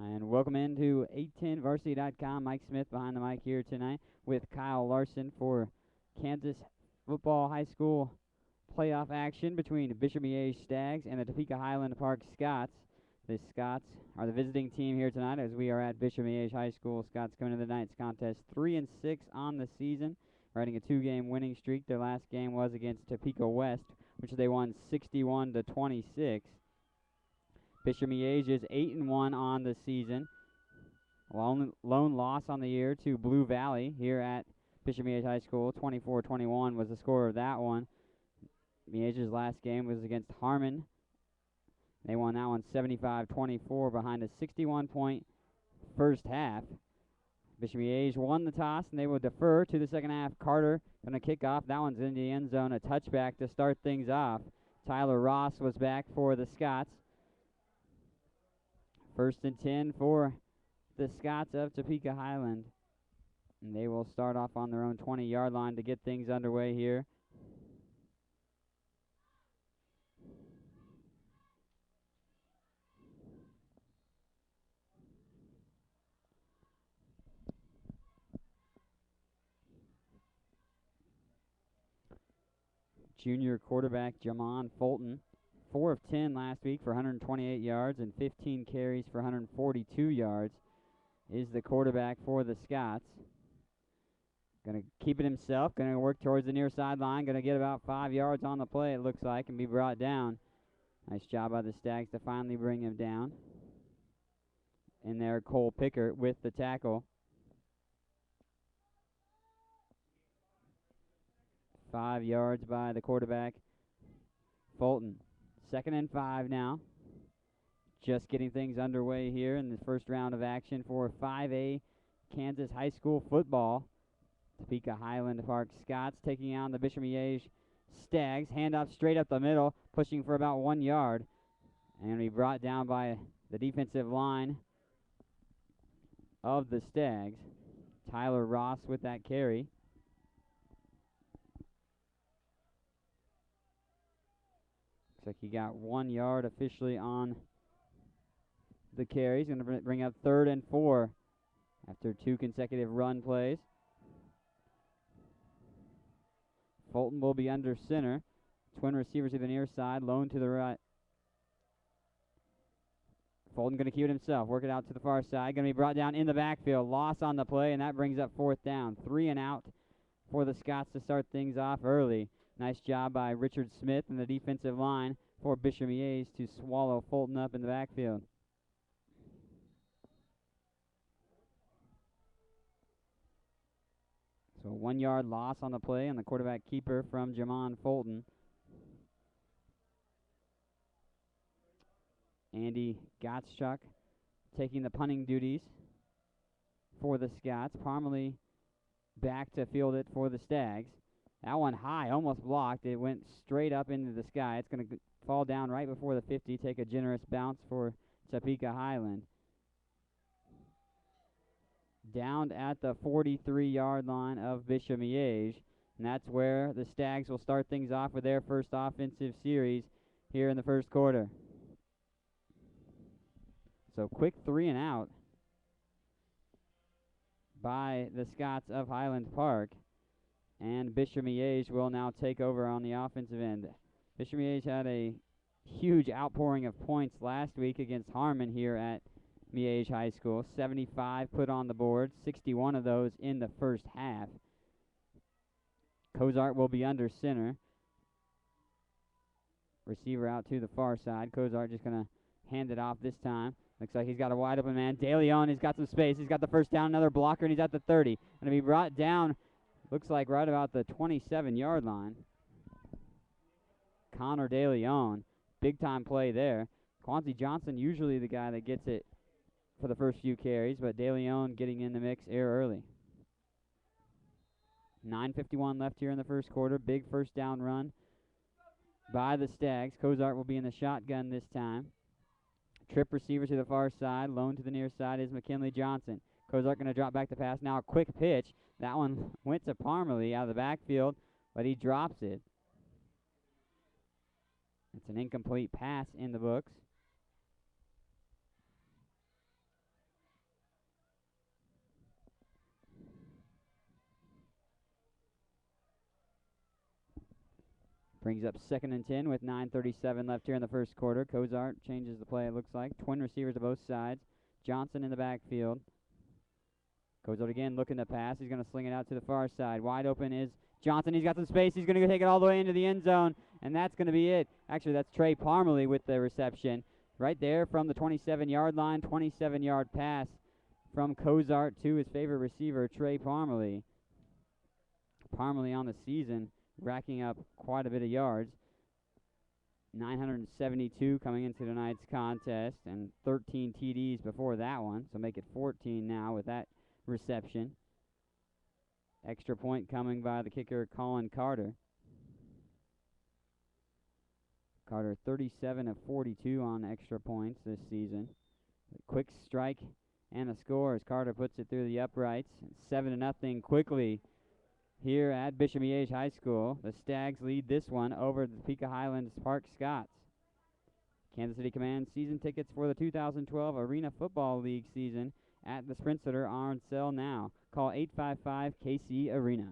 And welcome into 810varsity.com. Mike Smith behind the mic here tonight with Kyle Larson for Kansas football high school playoff action between Bishop Miege Stags and the Topeka Highland Park Scots. The Scots are the visiting team here tonight as we are at Bishop Miege High School. Scots coming into the night's contest 3-6 on the season, riding a two-game winning streak. Their last game was against Topeka West, which they won 61-26. Bishop Miege is 8-1 on the season. Lone loss on the year to Blue Valley here at Bishop Miege High School. 24-21 was the score of that one. Miege's last game was against Harmon. They won that one 75-24 behind a 61-point first half. Bishop Miege won the toss, and they will defer to the second half. Carter going to kick off. That one's in the end zone. A touchback to start things off. Tyler Ross was back for the Scots. 1st and 10 for the Scots of Topeka Highland. And they will start off on their own 20-yard line to get things underway here. Junior quarterback Jamon Fulton, 4 of 10 last week for 128 yards and 15 carries for 142 yards, is the quarterback for the Scots. Going to keep it himself, going to work towards the near sideline, going to get about 5 yards on the play, it looks like, and be brought down. Nice job by the Stags to finally bring him down. In there, Cole Pickert with the tackle. 5 yards by the quarterback, Fulton. 2nd and 5 now. Just getting things underway here in the first round of action for 5A Kansas high school football. Topeka Highland Park Scots taking on the Bishop Miege Stags. Handoff straight up the middle, pushing for about 1 yard. And be brought down by the defensive line of the Stags. Tyler Ross with that carry. Looks like he got 1 yard officially on the carry. He's going to bring up 3rd and 4 after 2 consecutive run plays. Fulton will be under center. Twin receivers to the near side, lone to the right. Fulton going to keep it himself, work it out to the far side. Going to be brought down in the backfield. Loss on the play, and that brings up 4th down. 3 and out for the Scots to start things off early. Nice job by Richard Smith and the defensive line for Bishop Miege to swallow Fulton up in the backfield. So 1 yard loss on the play and the quarterback keeper from Jamon Fulton. Andy Gottschalk taking the punting duties for the Scots. Parmalee back to field it for the Stags. That one high, almost blocked. It went straight up into the sky. It's going to fall down right before the 50, take a generous bounce for Topeka Highland. Down at the 43-yard line of Bishop Miege, and that's where the Stags will start things off with their first offensive series here in the first quarter. So quick 3 and out by the Scots of Highland Park, and Bishop Miege will now take over on the offensive end. Bishop Miege had a huge outpouring of points last week against Harmon here at Miege High School. 75 put on the board, 61 of those in the first half. Cozart will be under center. Receiver out to the far side. Cozart just going to hand it off this time. Looks like he's got a wide open man. DeLeon, he's got some space. He's got the first down, another blocker, and he's at the 30. Going to be brought down, looks like right about the 27-yard line. Connor DeLeon, big-time play there. Quancy Johnson usually the guy that gets it for the first few carries, but DeLeon getting in the mix here early. 9:51 left here in the first quarter. Big first down run by the Stags. Cozart will be in the shotgun this time. Trip receiver to the far side. Lone to the near side is McKinley Johnson. Cozart going to drop back the pass. Now a quick pitch. That one went to Parmalee out of the backfield, but he drops it. It's an incomplete pass in the books. Brings up 2nd and 10 with 9:37 left here in the first quarter. Cozart changes the play, it looks like. Twin receivers to both sides. Johnson in the backfield. Cozart again looking to pass. He's going to sling it out to the far side. Wide open is Johnson. He's got some space. He's going to take it all the way into the end zone, and that's going to be it. Actually, that's Trey Parmalee with the reception. Right there from the 27-yard line, 27-yard pass from Cozart to his favorite receiver, Trey Parmalee. Parmalee on the season racking up quite a bit of yards. 972 coming into tonight's contest and 13 TDs before that one, so make it 14 now with that reception. Extra point coming by the kicker, Colin Carter. Carter 37 of 42 on extra points this season. A quick strike and a score as Carter puts it through the uprights. 7-0 quickly here at Bishop Miege High School. The Stags lead this one over the Topeka Highland Park Scots. Kansas City commands season tickets for the 2012 Arena Football League season at the Sprint Center are on sale now. Call 855-KC-ARENA.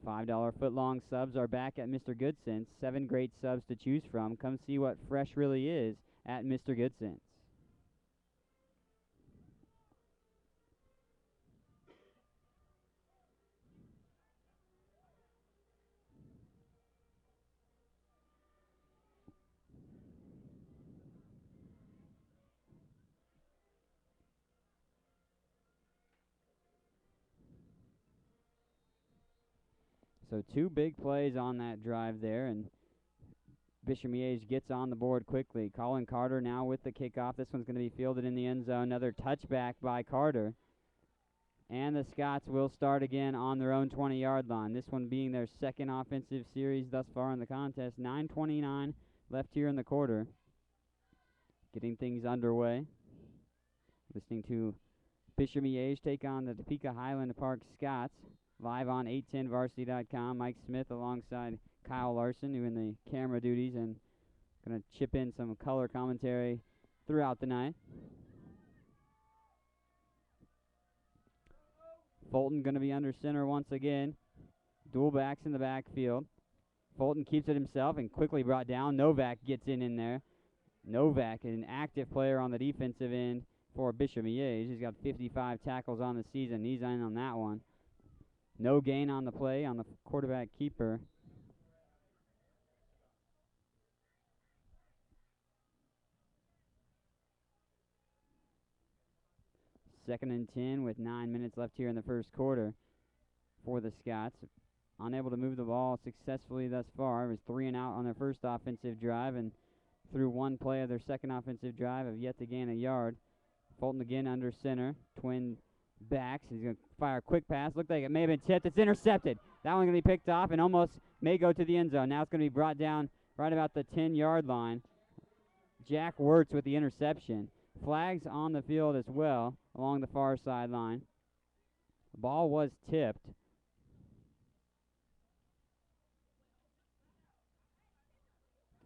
$5 foot-long subs are back at Mr. Goodson's. 7 great subs to choose from. Come see what fresh really is at Mr. Goodson's. So 2 big plays on that drive there, and Bishop Miege gets on the board quickly. Colin Carter now with the kickoff. This one's going to be fielded in the end zone. Another touchback by Carter. And the Scots will start again on their own 20-yard line. This one being their second offensive series thus far in the contest. 9:29 left here in the quarter. Getting things underway. Listening to Bishop Miege take on the Topeka Highland Park Scots. Live on 810varsity.com. Mike Smith alongside Kyle Larson doing the camera duties and going to chip in some color commentary throughout the night. Fulton going to be under center once again. Dual backs in the backfield. Fulton keeps it himself and quickly brought down. Novak gets in there. Novak, an active player on the defensive end for Bishop Miege. He's got 55 tackles on the season. He's in on that one. No gain on the play on the quarterback keeper. Second and 10 with 9 minutes left here in the first quarter for the Scots. Unable to move the ball successfully thus far. It was 3 and out on their first offensive drive, and through one play of their second offensive drive have yet to gain a yard. Fulton again under center. Twin backs. He's going to fire a quick pass. Looked like it may have been tipped. It's intercepted. That one going to be picked off and almost may go to the end zone. Now it's going to be brought down right about the 10-yard line. Jack Wirtz with the interception. Flags on the field as well along the far sideline. The ball was tipped.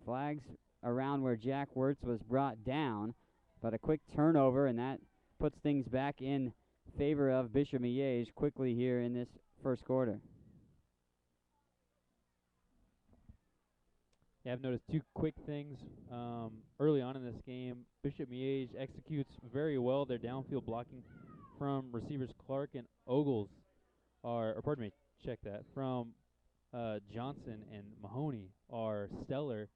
Flags around where Jack Wirtz was brought down, but a quick turnover, and that puts things back in favor of Bishop Miege quickly here in this first quarter. Yeah, I've noticed 2 quick things early on in this game. Bishop Miege executes very well their downfield blocking from receivers Clark and Ogles, from Johnson and Mahoney are stellar.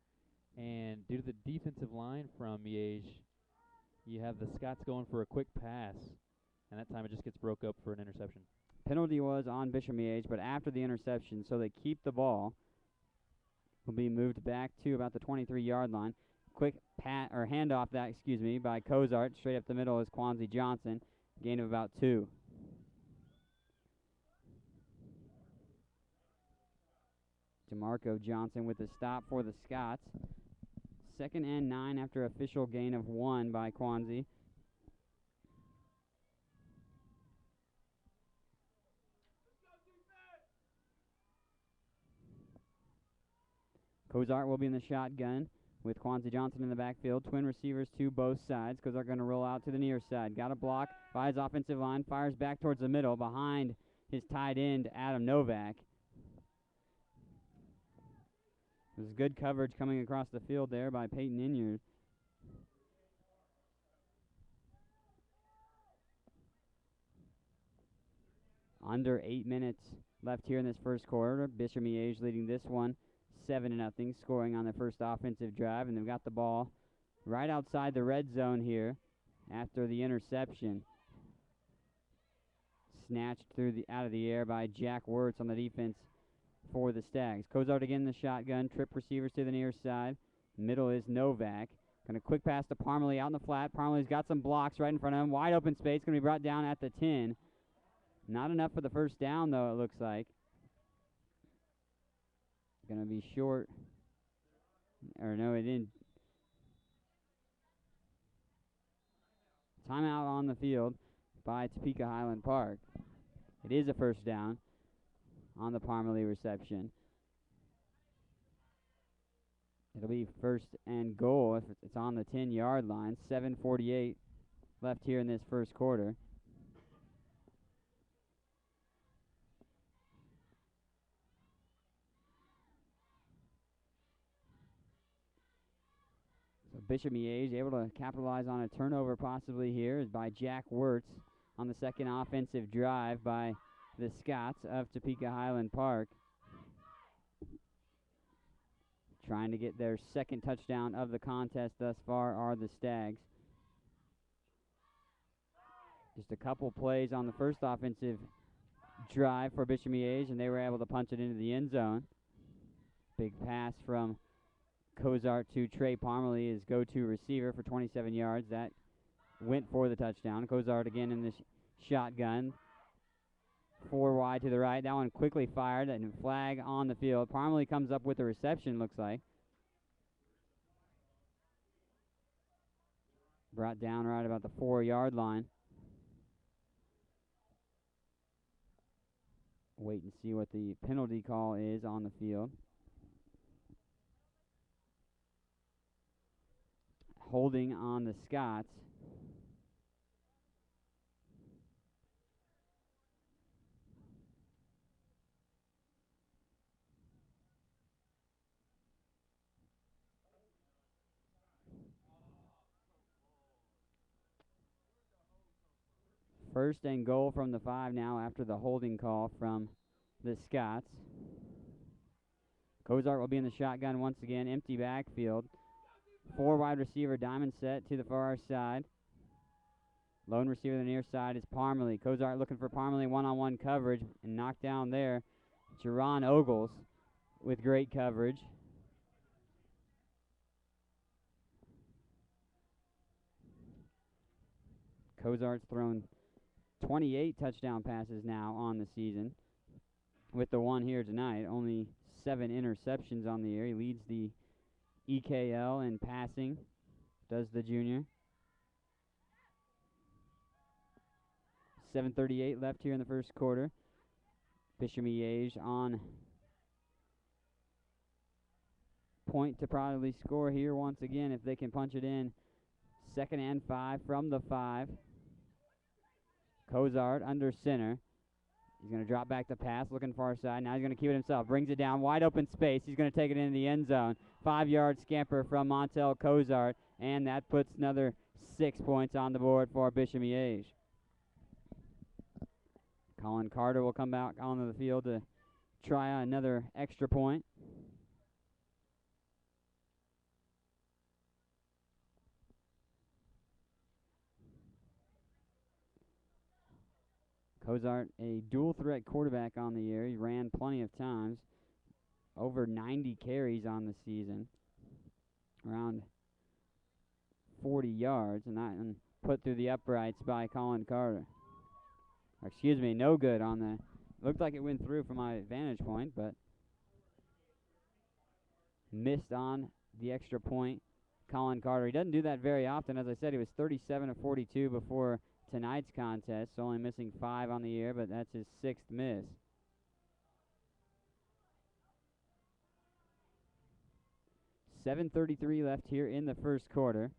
And due to the defensive line from Miege, you have the Scots going for a quick pass, and that time it just gets broke up for an interception. Penalty was on Bishop Miege, but after the interception, so they keep the ball. Will be moved back to about the 23-yard line. Quick handoff by Cozart. Straight up the middle is Quanzi Johnson. Gain of about 2. DeMarco Johnson with the stop for the Scots. 2nd and 9 after official gain of 1 by Quanzi. Cozart will be in the shotgun with Quanzi Johnson in the backfield. Twin receivers to both sides. Cozart going to roll out to the near side. Got a block by his offensive line. Fires back towards the middle behind his tight end, Adam Novak. It was good coverage coming across the field there by Peyton Inyard. Under 8 minutes left here in this first quarter. Bishop Miege leading this one 7-0, scoring on their first offensive drive, and they've got the ball right outside the red zone here after the interception. Snatched out of the air by Jack Wirtz on the defense for the Stags. Cozart again in the shotgun. Trip receivers to the near side. Middle is Novak. Going to quick pass to Parmalee out in the flat. Parmalee's got some blocks right in front of him. Wide open space. Going to be brought down at the 10. Not enough for the first down, though, it looks like. Going to be short. Or no, it didn't. Timeout on the field by Topeka Highland Park. It is a first down on the Parmalee reception. It'll be first and goal if it's on the 10-yard line. 7:48 left here in this first quarter. So Bishop Miege able to capitalize on a turnover possibly here is by Jack Wirtz on the second offensive drive by the Scots of Topeka Highland Park. Trying to get their second touchdown of the contest thus far are the Stags. Just a couple plays on the first offensive drive for Bishop Miege, and they were able to punch it into the end zone. Big pass from Cozart to Trey Parmalee, his go-to receiver for 27 yards. That went for the touchdown. Cozart again in the shotgun. 4 wide to the right. That one quickly fired, and flag on the field. Parmalee comes up with the reception, looks like. Brought down right about the 4-yard line. Wait and see what the penalty call is on the field. Holding on the Scots. First and goal from the 5 now after the holding call from the Scots. Cozart will be in the shotgun once again. Empty backfield. 4 wide receiver diamond set to the far side. Lone receiver to the near side is Parmalee. Cozart looking for Parmalee one-on-one coverage and knocked down there. Jerron Ogles with great coverage. Cozart's thrown 28 touchdown passes now on the season. With the one here tonight, only 7 interceptions on the year. He leads the EKL in passing, does the junior. 7:38 left here in the first quarter. Bishop Miege on point to probably score here once again if they can punch it in. 2nd and 5 from the 5. Cozart under center. He's going to drop back to pass, looking far side. Now he's going to keep it himself. Brings it down, wide open space. He's going to take it into the end zone. 5-yard scamper from Montel Cozart, and that puts another 6 points on the board for Bishop Miege. Colin Carter will come back onto the field to try another extra point. Cozart, a dual-threat quarterback on the year. He ran plenty of times. Over 90 carries on the season. Around 40 yards, and that put through the uprights by Colin Carter. Or excuse me, no good on the... Looked like it went through from my vantage point, but missed on the extra point. Colin Carter. He doesn't do that very often. As I said, he was 37 of 42 before tonight's contest, so only missing 5 on the year, but that's his 6th miss. $7:33 left here in the first quarter.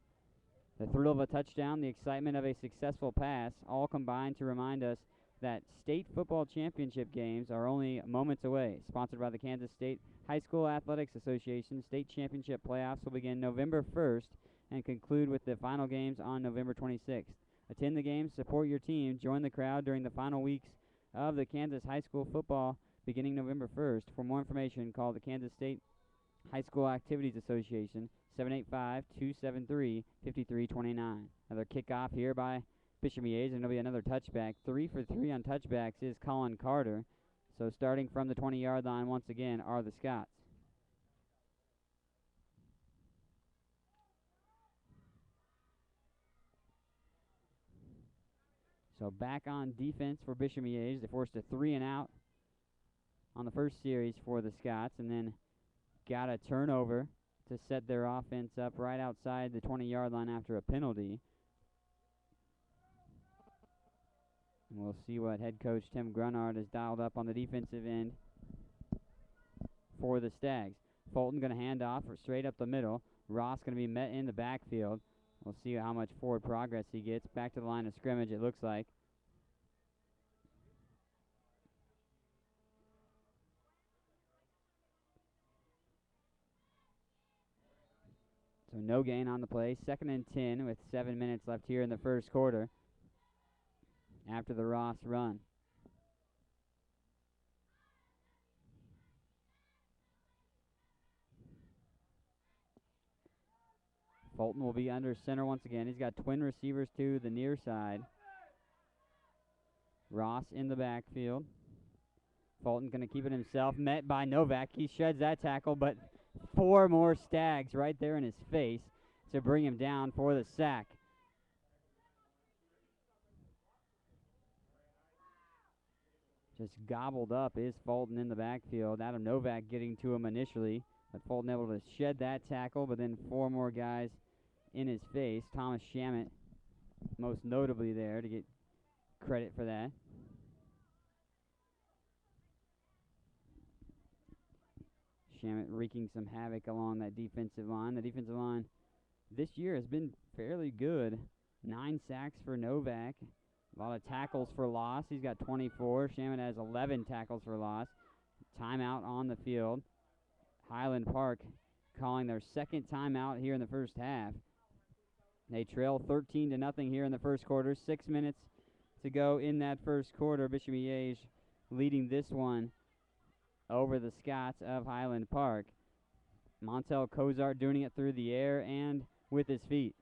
The thrill of a touchdown, the excitement of a successful pass, all combined to remind us that state football championship games are only moments away. Sponsored by the Kansas State High School Athletics Association, state championship playoffs will begin November 1st and conclude with the final games on November 26th. Attend the games, support your team, join the crowd during the final weeks of the Kansas High School football beginning November 1st. For more information, call the Kansas State High School Activities Association, 785-273-5329. Another kickoff here by Bishop Miege, and it'll be another touchback. 3 for 3 on touchbacks is Colin Carter. So starting from the 20-yard line once again are the Scots. So back on defense for Bishop Miege. They forced a 3-and-out on the first series for the Scots, and then got a turnover to set their offense up right outside the 20-yard line after a penalty. And we'll see what head coach Tim Grunard has dialed up on the defensive end for the Stags. Fulton going to hand off straight up the middle. Ross going to be met in the backfield. We'll see how much forward progress he gets. Back to the line of scrimmage, it looks like. So no gain on the play. 2nd and 10 with 7 minutes left here in the first quarter after the Ross run. Fulton will be under center once again. He's got twin receivers to the near side. Ross in the backfield. Fulton going to keep it himself. Met by Novak. He sheds that tackle, but 4 more Stags right there in his face to bring him down for the sack. Just gobbled up is Fulton in the backfield. Adam Novak getting to him initially, but Fulton able to shed that tackle, but then 4 more guys in his face. Thomas Shamit most notably there to get credit for that. Shamit wreaking some havoc along that defensive line. The defensive line this year has been fairly good. 9 sacks for Novak. A lot of tackles for loss. He's got 24. Shamit has 11 tackles for loss. Timeout on the field. Highland Park calling their 2nd timeout here in the first half. They trail 13-0 here in the first quarter. 6 minutes to go in that first quarter. Bishop Miege leading this one over the Scots of Highland Park. Montel Cozart doing it through the air and with his feet.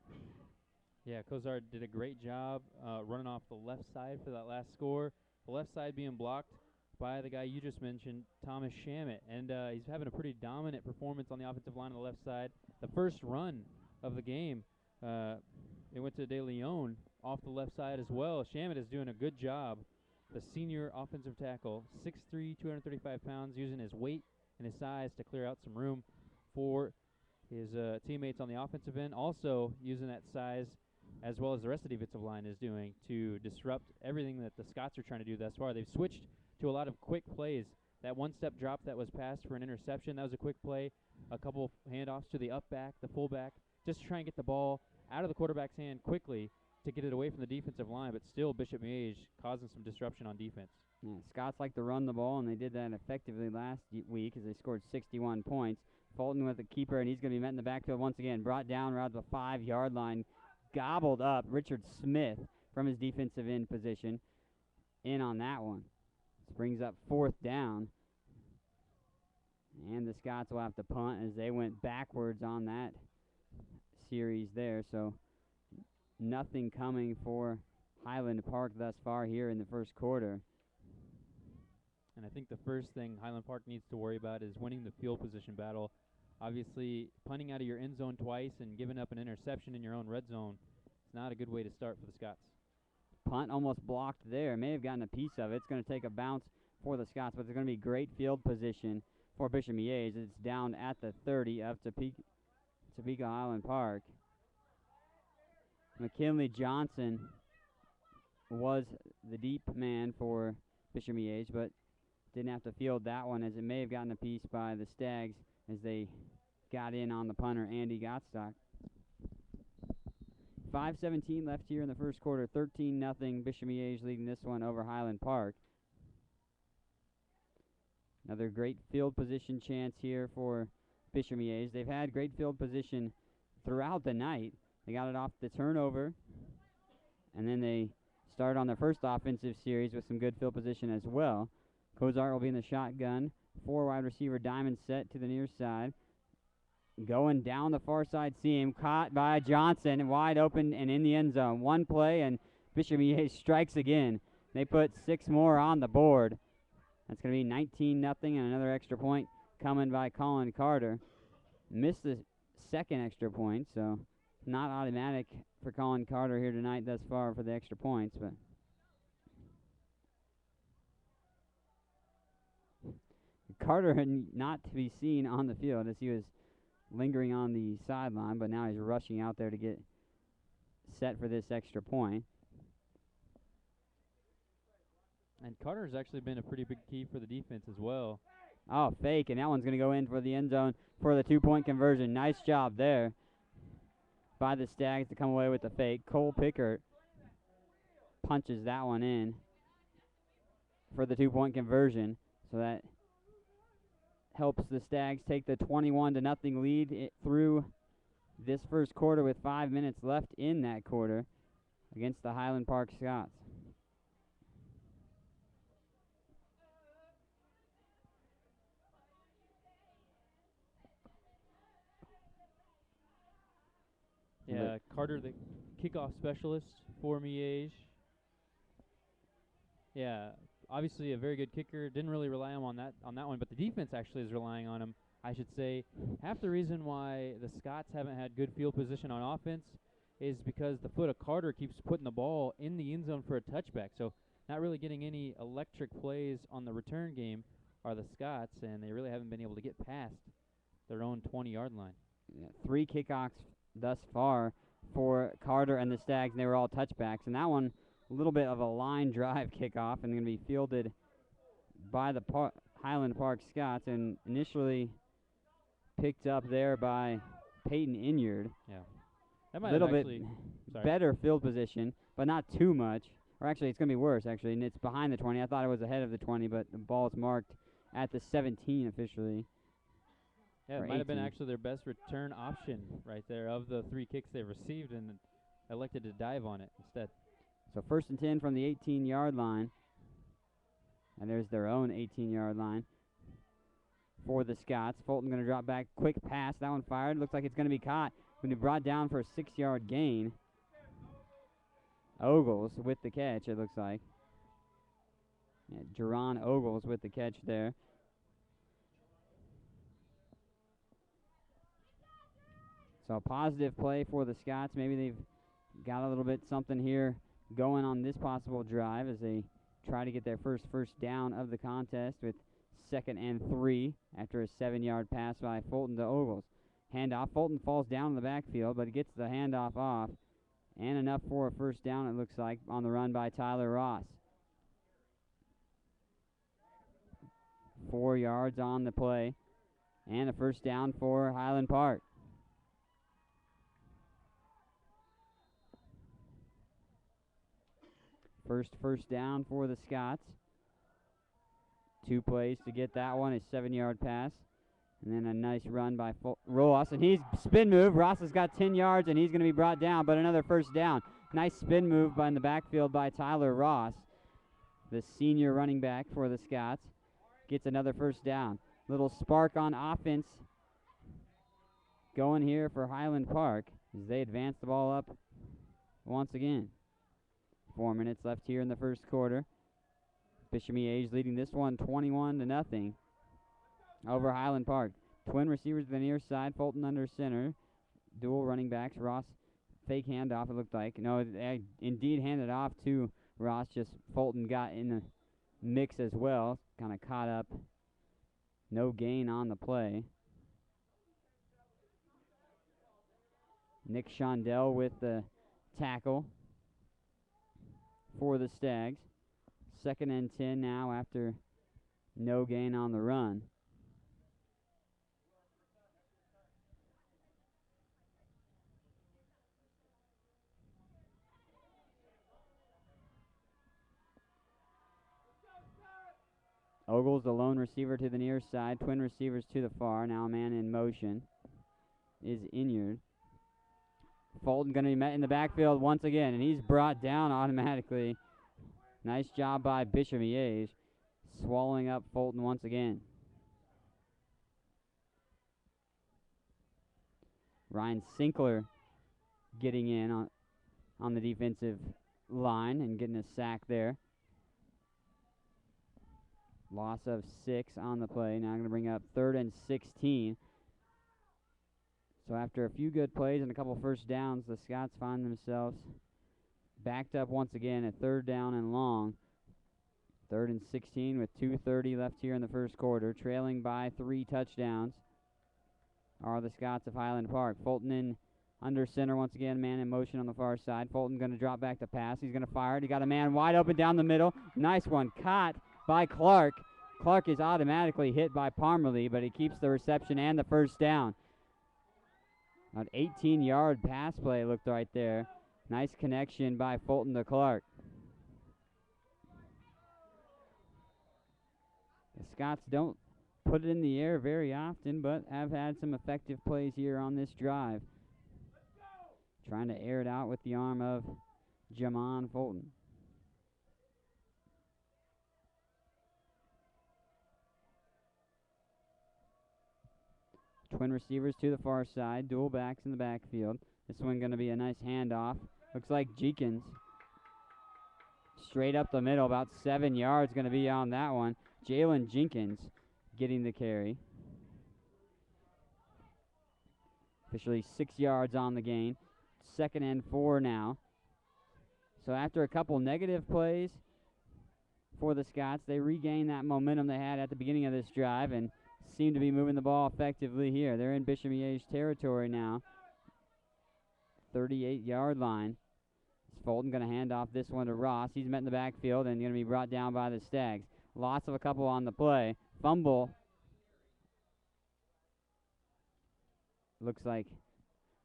Yeah, Cozart did a great job running off the left side for that last score. The left side being blocked by the guy you just mentioned, Thomas Shamit. And he's having a pretty dominant performance on the offensive line on the left side. The first run of the game, it went to De Leon off the left side as well. Shamit is doing a good job. The senior offensive tackle, 6'3", 235 pounds, using his weight and his size to clear out some room for his teammates on the offensive end. Also using that size, as well as the rest of the defensive line is doing, to disrupt everything that the Scots are trying to do thus far. They've switched to a lot of quick plays. That one-step drop that was passed for an interception, that was a quick play. A couple handoffs to the up back, the fullback, just to try and get the ball out of the quarterback's hand quickly to get it away from the defensive line, but still Bishop Miege causing some disruption on defense. Yeah, Scots like to run the ball, and they did that effectively last week as they scored 61 points. Fulton with the keeper, and he's going to be met in the backfield once again. Brought down around the 5-yard line. Gobbled up Richard Smith from his defensive end position. In on that one. This brings up 4th down. And the Scots will have to punt as they went backwards on that series there. So nothing coming for Highland Park thus far here in the first quarter. And I think the first thing Highland Park needs to worry about is winning the field position battle. Obviously, punting out of your end zone twice and giving up an interception in your own red zone is not a good way to start for the Scots. Punt almost blocked there. May have gotten a piece of it. It's going to take a bounce for the Scots, but there's going to be great field position for Bishop Miege. It's down at the 30 of Topeka Highland Park. McKinley Johnson was the deep man for Bishop Miege, but didn't have to field that one, as it may have gotten a piece by the Stags as they got in on the punter, Andy Gottstock. 5:17 left here in the first quarter. 13-0. Bishop Miege leading this one over Highland Park. Another great field position chance here for Bishop Miege. They've had great field position throughout the night. They got it off the turnover, and then they started on their first offensive series with some good field position as well. Cozart will be in the shotgun. 4 wide receiver diamond set to the near side. Going down the far side seam, caught by Johnson, wide open and in the end zone. One play, and Bishop Miege strikes again. They put 6 more on the board. That's going to be 19-0, and another extra point coming by Colin Carter. Missed the second extra point, so not automatic for Colin Carter here tonight thus far for the extra points, but Carter had not to be seen on the field as he was lingering on the sideline, but now he's rushing out there to get set for this extra point. And Carter's actually been a pretty big key for the defense as well. Oh, fake, and that one's going to go in for the end zone for the 2-point conversion. Nice job there by the Stags to come away with the fake. Cole Pickert punches that one in for the 2-point conversion, so that helps the Stags take the 21-0 lead through this first quarter with 5 minutes left in that quarter against the Highland Park Scots. Yeah, Carter, the kickoff specialist for Miege. Yeah, obviously a very good kicker. Didn't really rely on that one, but the defense actually is relying on him. I should say half the reason why the Scots haven't had good field position on offense is because the foot of Carter keeps putting the ball in the end zone for a touchback. So not really getting any electric plays on the return game are the Scots, and they really haven't been able to get past their own 20-yard line. Yeah, 3 kickoffs thus far for Carter and the Stags, and they were all touchbacks. And that one, a little bit of a line drive kickoff, and going to be fielded by the Highland Park Scots, and initially picked up there by Peyton Inyard. Yeah, that might a little have bit better field position, but not too much. Or actually, it's going to be worse, actually, and it's behind the 20. I thought it was ahead of the 20, but the ball's marked at the 17 officially. Yeah, it might have been actually their best return option right there of the 3 kicks they received, and elected to dive on it instead. So 1st and 10 from the 18-yard line. And there's their own 18-yard line for the Scots. Fulton going to drop back. Quick pass. That one fired. Looks like it's going to be caught. Going to be brought down for a 6-yard gain. Ogles with the catch, it looks like. Yeah, Jerron Ogles with the catch there. So a positive play for the Scots. Maybe they've got a little bit something here going on this possible drive as they try to get their first down of the contest with 2nd and 3 after a 7-yard pass by Fulton to Ogles. Handoff. Fulton falls down in the backfield, but gets the handoff off. And enough for a first down, it looks like, on the run by Tyler Ross. 4 yards on the play. And a first down for Highland Park. First down for the Scots. 2 plays to get that one. A 7-yard pass. And then a nice run by Ross. And he's spin move. Ross has got 10 yards, and he's going to be brought down, but another first down. Nice spin move in the backfield by Tyler Ross, the senior running back for the Scots. Gets another first down. Little spark on offense going here for Highland Park as they advance the ball up once again. 4 minutes left here in the first quarter. Bishop Miege leading this one 21-0 over Highland Park. Twin receivers to the near side. Fulton under center. Dual running backs. Ross fake handoff, it looked like. No, they indeed handed off to Ross. Just Fulton got in the mix as well. Kind of caught up. No gain on the play. Nick Shondell with the tackle for the Stags. 2nd and 10 now after no gain on the run. Ogles, the lone receiver, to the near side. Twin receivers to the far. Now a man in motion is injured. Fulton going to be met in the backfield once again, and he's brought down automatically. Nice job by Bishop Miege, swallowing up Fulton once again. Ryan Sinkler getting in on the defensive line and getting a sack there. Loss of 6 on the play. Now going to bring up 3rd and 16. So after a few good plays and a couple first downs, the Scots find themselves backed up once again at 3rd down and long. 3rd and 16 with 2:30 left here in the first quarter. Trailing by 3 touchdowns are the Scots of Highland Park. Fulton in under center once again, man in motion on the far side. Fulton going to drop back to pass. He's going to fire it. He got a man wide open down the middle. Nice one caught by Clark. Clark is automatically hit by Parmalee, but he keeps the reception and the first down. An 18-yard pass play looked right there. Nice connection by Fulton to Clark. The Scots don't put it in the air very often, but have had some effective plays here on this drive. Trying to air it out with the arm of Jamon Fulton. Twin receivers to the far side, dual backs in the backfield. This one going to be a nice handoff. Looks like Jenkins straight up the middle, about 7 yards going to be on that one. Jalen Jenkins getting the carry. Officially 6 yards on the gain. 2nd and 4 now. So after a couple negative plays for the Scots, they regain that momentum they had at the beginning of this drive and seem to be moving the ball effectively here. They're in Bishop Miege territory now. 38-yard line. Fulton going to hand off this one to Ross. He's met in the backfield and going to be brought down by the Stags. Loss of a couple on the play. Fumble. Looks like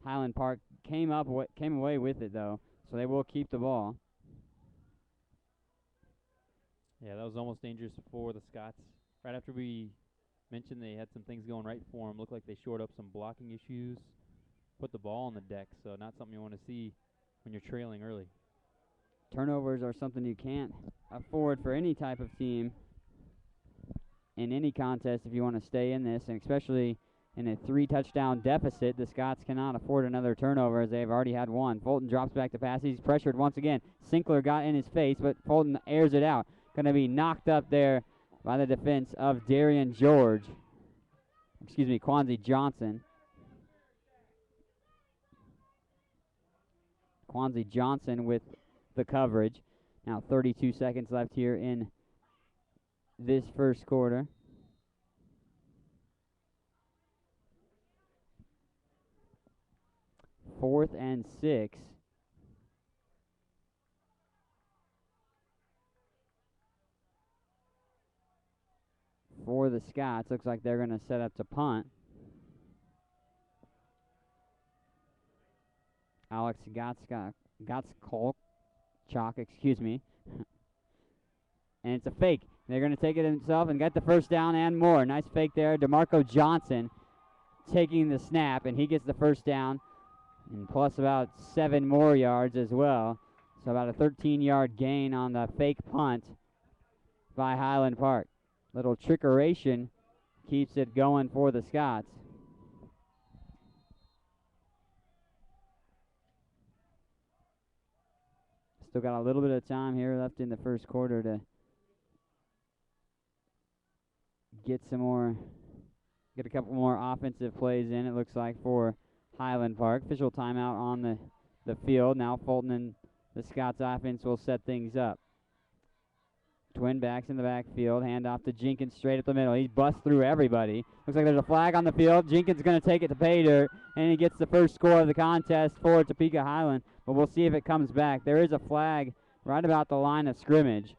Highland Park came away with it, though, so they will keep the ball. Yeah, that was almost dangerous for the Scots. Right after we mentioned they had some things going right for them, looked like they shored up some blocking issues, put the ball on the deck, so not something you want to see when you're trailing early. Turnovers are something you can't afford for any type of team in any contest if you want to stay in this, and especially in a 3-touchdown deficit. The Scots cannot afford another turnover as they've already had one. Fulton drops back to pass. He's pressured once again. Sinkler got in his face, but Fulton airs it out. Going to be knocked up there by the defense of Darian George. Excuse me, Quanzi Johnson. Quanzi Johnson with the coverage. Now 32 seconds left here in this first quarter. Fourth and 6. For the Scots. Looks like they're going to set up to punt. Alex Gottschalk, excuse me. And it's a fake. They're going to take it himself and get the first down and more. Nice fake there. DeMarco Johnson taking the snap, and he gets the first down. And plus about 7 more yards as well. So about a 13-yard gain on the fake punt by Highland Park. Little trickeration keeps it going for the Scots. Still got a little bit of time here left in the first quarter to get a couple more offensive plays in, it looks like, for Highland Park. Official timeout on the field. Now Fulton and the Scots offense will set things up. Twin backs in the backfield. Hand off to Jenkins straight up the middle. He busts through everybody. Looks like there's a flag on the field. Jenkins going to take it to pay dirt, and he gets the first score of the contest for Topeka Highland. But we'll see if it comes back. There is a flag right about the line of scrimmage.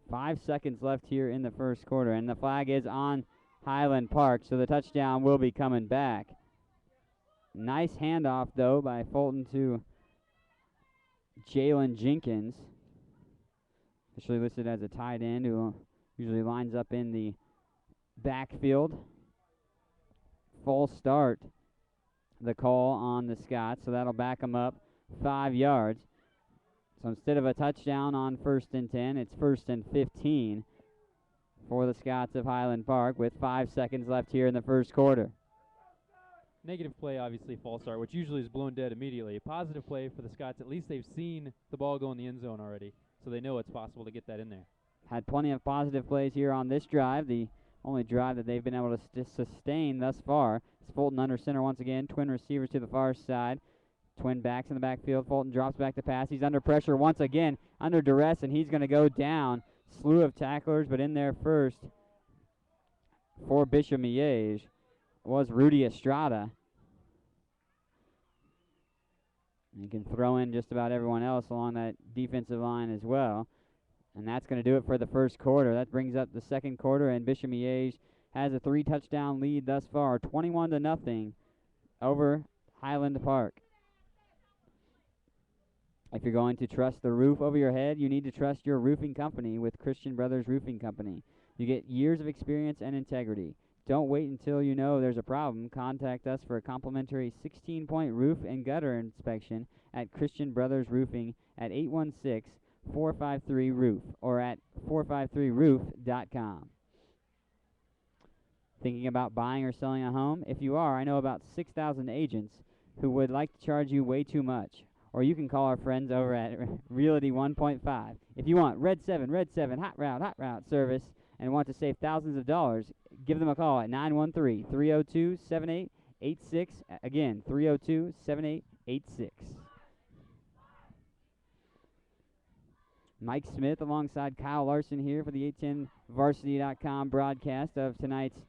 5 seconds left here in the first quarter, and the flag is on Highland Park, so the touchdown will be coming back. Nice handoff, though, by Fulton to Jalen Jenkins. officially listed as a tight end who usually lines up in the backfield. False start, the call on the Scots, so that'll back them up 5 yards. So instead of a touchdown on 1st and 10, it's 1st and 15 for the Scots of Highland Park with 5 seconds left here in the first quarter. Negative play, obviously, false start, which usually is blown dead immediately. Positive play for the Scots. At least they've seen the ball go in the end zone already, so they know it's possible to get that in there. Had plenty of positive plays here on this drive, the only drive that they've been able to sustain thus far. It's Fulton under center once again, twin receivers to the far side. Twin backs in the backfield. Fulton drops back to pass. He's under pressure once again, under duress, and he's going to go down. Slew of tacklers, but in there first for Bishop Miege was Rudy Estrada. And he can throw in just about everyone else along that defensive line as well. And that's going to do it for the first quarter. That brings up the second quarter, and Bishop Miege has a 3-touchdown lead thus far, 21-0 over Highland Park. If you're going to trust the roof over your head, you need to trust your roofing company with Christian Brothers Roofing Company. You get years of experience and integrity. Don't wait until you know there's a problem. Contact us for a complimentary 16-point roof and gutter inspection at Christian Brothers Roofing at 816-453-ROOF or at 453roof.com. Thinking about buying or selling a home? If you are, I know about 6,000 agents who would like to charge you way too much. Or you can call our friends over at Realty 1.5. If you want Red 7, hot route service and want to save thousands of dollars, give them a call at 913-302-7886. Again, 302-7886. Mike Smith alongside Kyle Larson here for the 810varsity.com broadcast of tonight's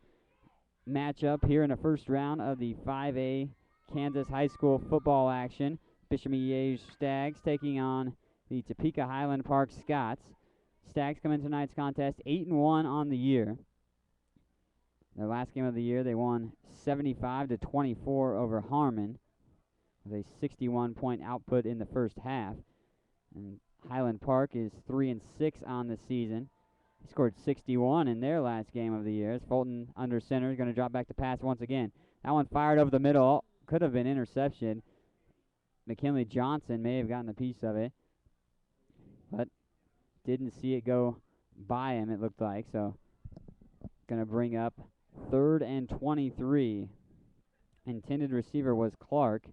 matchup here in the first round of the 5A Kansas High School football action. Bishop Miege Stags taking on the Topeka Highland Park Scots. Stags come in tonight's contest 8-1 on the year. Their last game of the year, they won 75-24 over Harmon with a 61-point output in the first half. And Highland Park is 3-6 on the season. He scored 61 in their last game of the year. As Fulton under center is going to drop back to pass once again. That one fired over the middle. Could have been interception. McKinley Johnson may have gotten a piece of it, but didn't see it go by him, it looked like. So going to bring up 3rd and 23. Intended receiver was Clark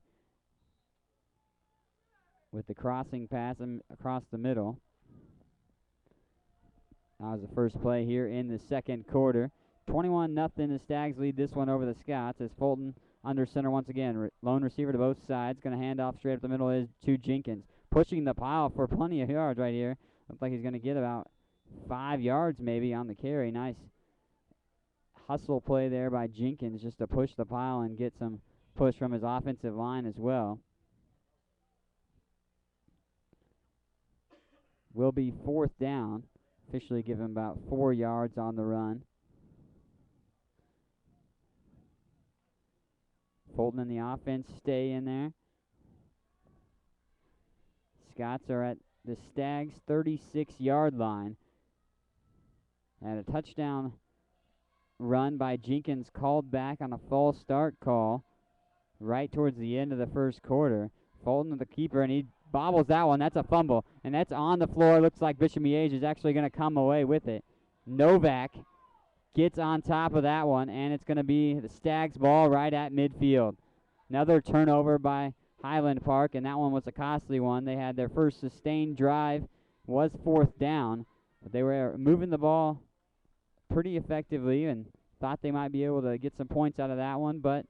with the crossing pass across the middle. That was the first play here in the second quarter. 21-0, the Stags lead this one over the Scots as Fulton under center once again. Lone receiver to both sides. Going to hand off straight up the middle is to Jenkins. Pushing the pile for plenty of yards right here. Looks like he's going to get about 5 yards maybe on the carry. Nice hustle play there by Jenkins just to push the pile and get some push from his offensive line as well. Will be 4th down. Officially give him about 4 yards on the run. Fulton and the offense stay in there. Scots are at the Stags' 36-yard line. And a touchdown run by Jenkins called back on a false start call right towards the end of the first quarter. Fulton with the keeper, and he bobbles that one. That's a fumble, and that's on the floor. Looks like Bishop Miege is actually going to come away with it. Novak gets on top of that one, and it's going to be the Stags' ball right at midfield. Another turnover by Highland Park, and that one was a costly one. They had their first sustained drive, was 4th down, but they were moving the ball pretty effectively and thought they might be able to get some points out of that one, but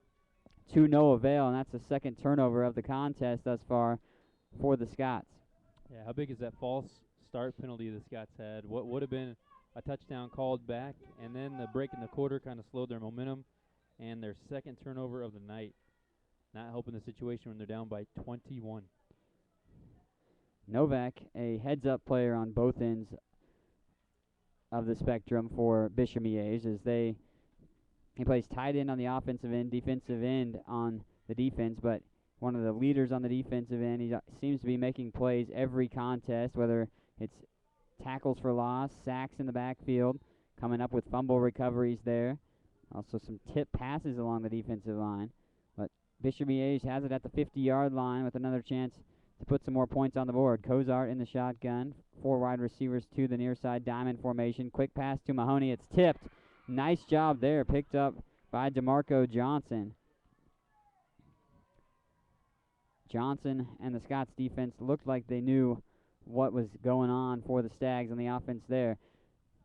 to no avail, and that's the second turnover of the contest thus far for the Scots. Yeah, how big is that false start penalty the Scots had? What would have been a touchdown called back, and then the break in the quarter kind of slowed their momentum, and their second turnover of the night. Not helping the situation when they're down by 21. Novak, a heads-up player on both ends of the spectrum for Bishop Miege, as he plays tight end on the offensive end, defensive end on the defense, but one of the leaders on the defensive end. He seems to be making plays every contest, whether it's tackles for loss, sacks in the backfield, coming up with fumble recoveries there. Also some tip passes along the defensive line. But Bishop Miege has it at the 50-yard line with another chance to put some more points on the board. Cozart in the shotgun. 4 wide receivers to the near side diamond formation. Quick pass to Mahoney. It's tipped. Nice job there. Picked up by DeMarco Johnson. Johnson and the Scots defense looked like they knew what was going on for the Stags on the offense there.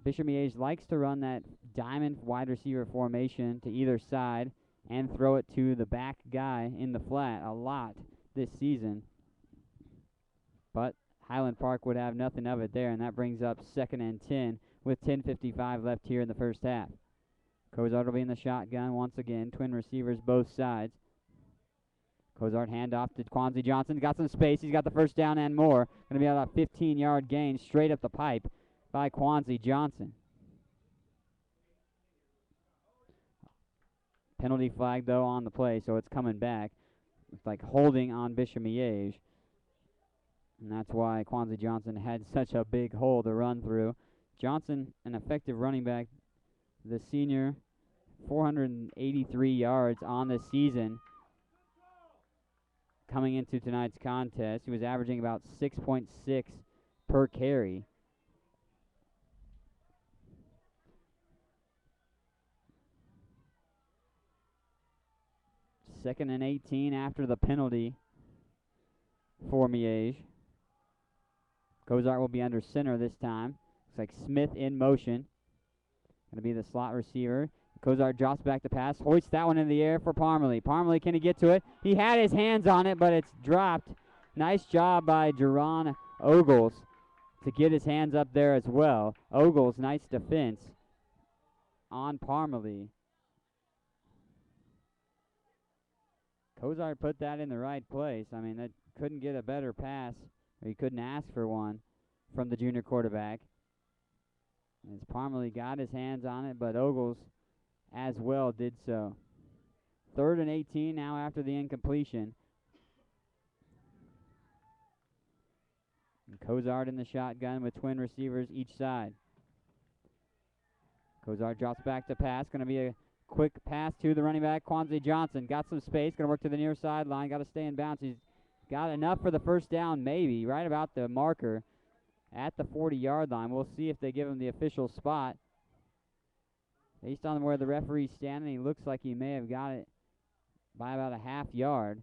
Bishop Miege likes to run that diamond wide receiver formation to either side and throw it to the back guy in the flat a lot this season. But Highland Park would have nothing of it there, and that brings up 2nd and 10 with 10:55 left here in the first half. Cozart will be in the shotgun once again. Twin receivers both sides. Cozart handoff to Quanzi Johnson. Got some space. He's got the first down and more. Going to be about a 15-yard gain straight up the pipe by Quanzi Johnson. Penalty flag, though, on the play, so it's coming back. It's like holding on Bishop Miege. And that's why Quanzi Johnson had such a big hole to run through. Johnson, an effective running back. The senior, 483 yards on the season. Coming into tonight's contest, he was averaging about 6.6 per carry. Second and 18 after the penalty for Miege. Cozart will be under center this time. Looks like Smith in motion. Going to be the slot receiver. Cozart drops back to pass. Hoists that one in the air for Parmalee. Parmalee, can he get to it? He had his hands on it, but it's dropped. Nice job by Jerron Ogles to get his hands up there as well. Ogles, nice defense on Parmalee. Cozart put that in the right place. I mean, that couldn't get a better pass, or he couldn't ask for one from the junior quarterback. As Parmalee got his hands on it, but Ogles as well did so. 3rd and 18 now after the incompletion. And Cozart in the shotgun with twin receivers each side. Cozart drops back to pass. Going to be a quick pass to the running back, Quanzi Johnson. Got some space. Going to work to the near sideline. Got to stay in bounds. He's got enough for the first down, maybe, right about the marker at the 40-yard line. We'll see if they give him the official spot. Based on where the referee's standing, he looks like he may have got it by about a half yard.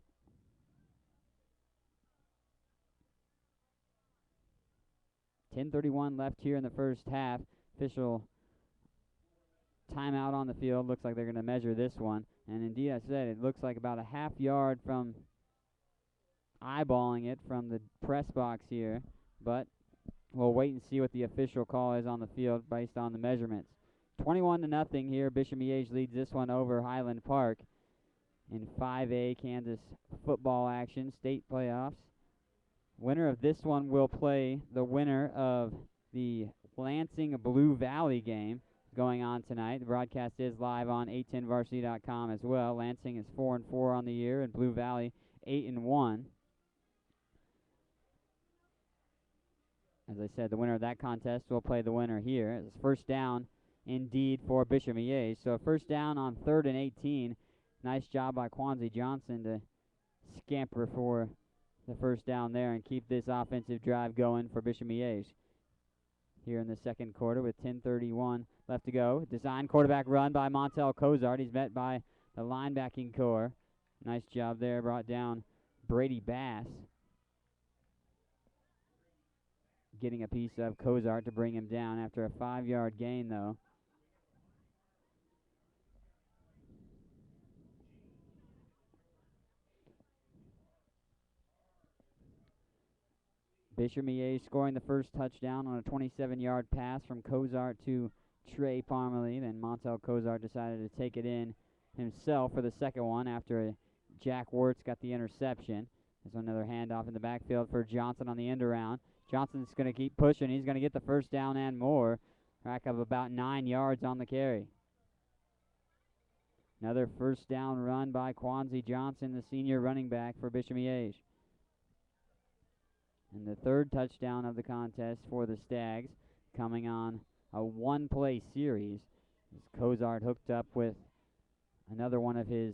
.10:31 left here in the first half. Official timeout on the field. Looks like they're going to measure this one. And indeed, I said it looks like about a half yard from eyeballing it from the press box here. But we'll wait and see what the official call is on the field based on the measurements. 21-0 here. Bishop Miege leads this one over Highland Park in 5A Kansas football action, state playoffs. Winner of this one will play the winner of the Lansing Blue Valley game going on tonight. The broadcast is live on 810varsity.com as well. Lansing is 4-4 on the year, and Blue Valley 8-1. As I said, the winner of that contest will play the winner here. It's first down indeed for Bishop Miege. So first down on 3rd and 18. Nice job by Quanzi Johnson to scamper for the first down there and keep this offensive drive going for Bishop Miege. Here in the second quarter with 10:31 left to go. Design quarterback run by Montel Cozart. He's met by the linebacking core. Nice job there. Brought down Brady Bass. Getting a piece of Cozart to bring him down after a 5-yard gain, though. Bishop Miege scoring the first touchdown on a 27-yard pass from Cozart to Trey Parmalee. Then Montel Cozart decided to take it in himself for the second one after Jack Wirtz got the interception. There's another handoff in the backfield for Johnson on the end around. Johnson's going to keep pushing. He's going to get the first down and more. Rack of about 9 yards on the carry. Another first down run by Quanzi Johnson, the senior running back for Bishop Miege. And the third touchdown of the contest for the Stags. coming on a one-play series. As Cozart hooked up with another one of his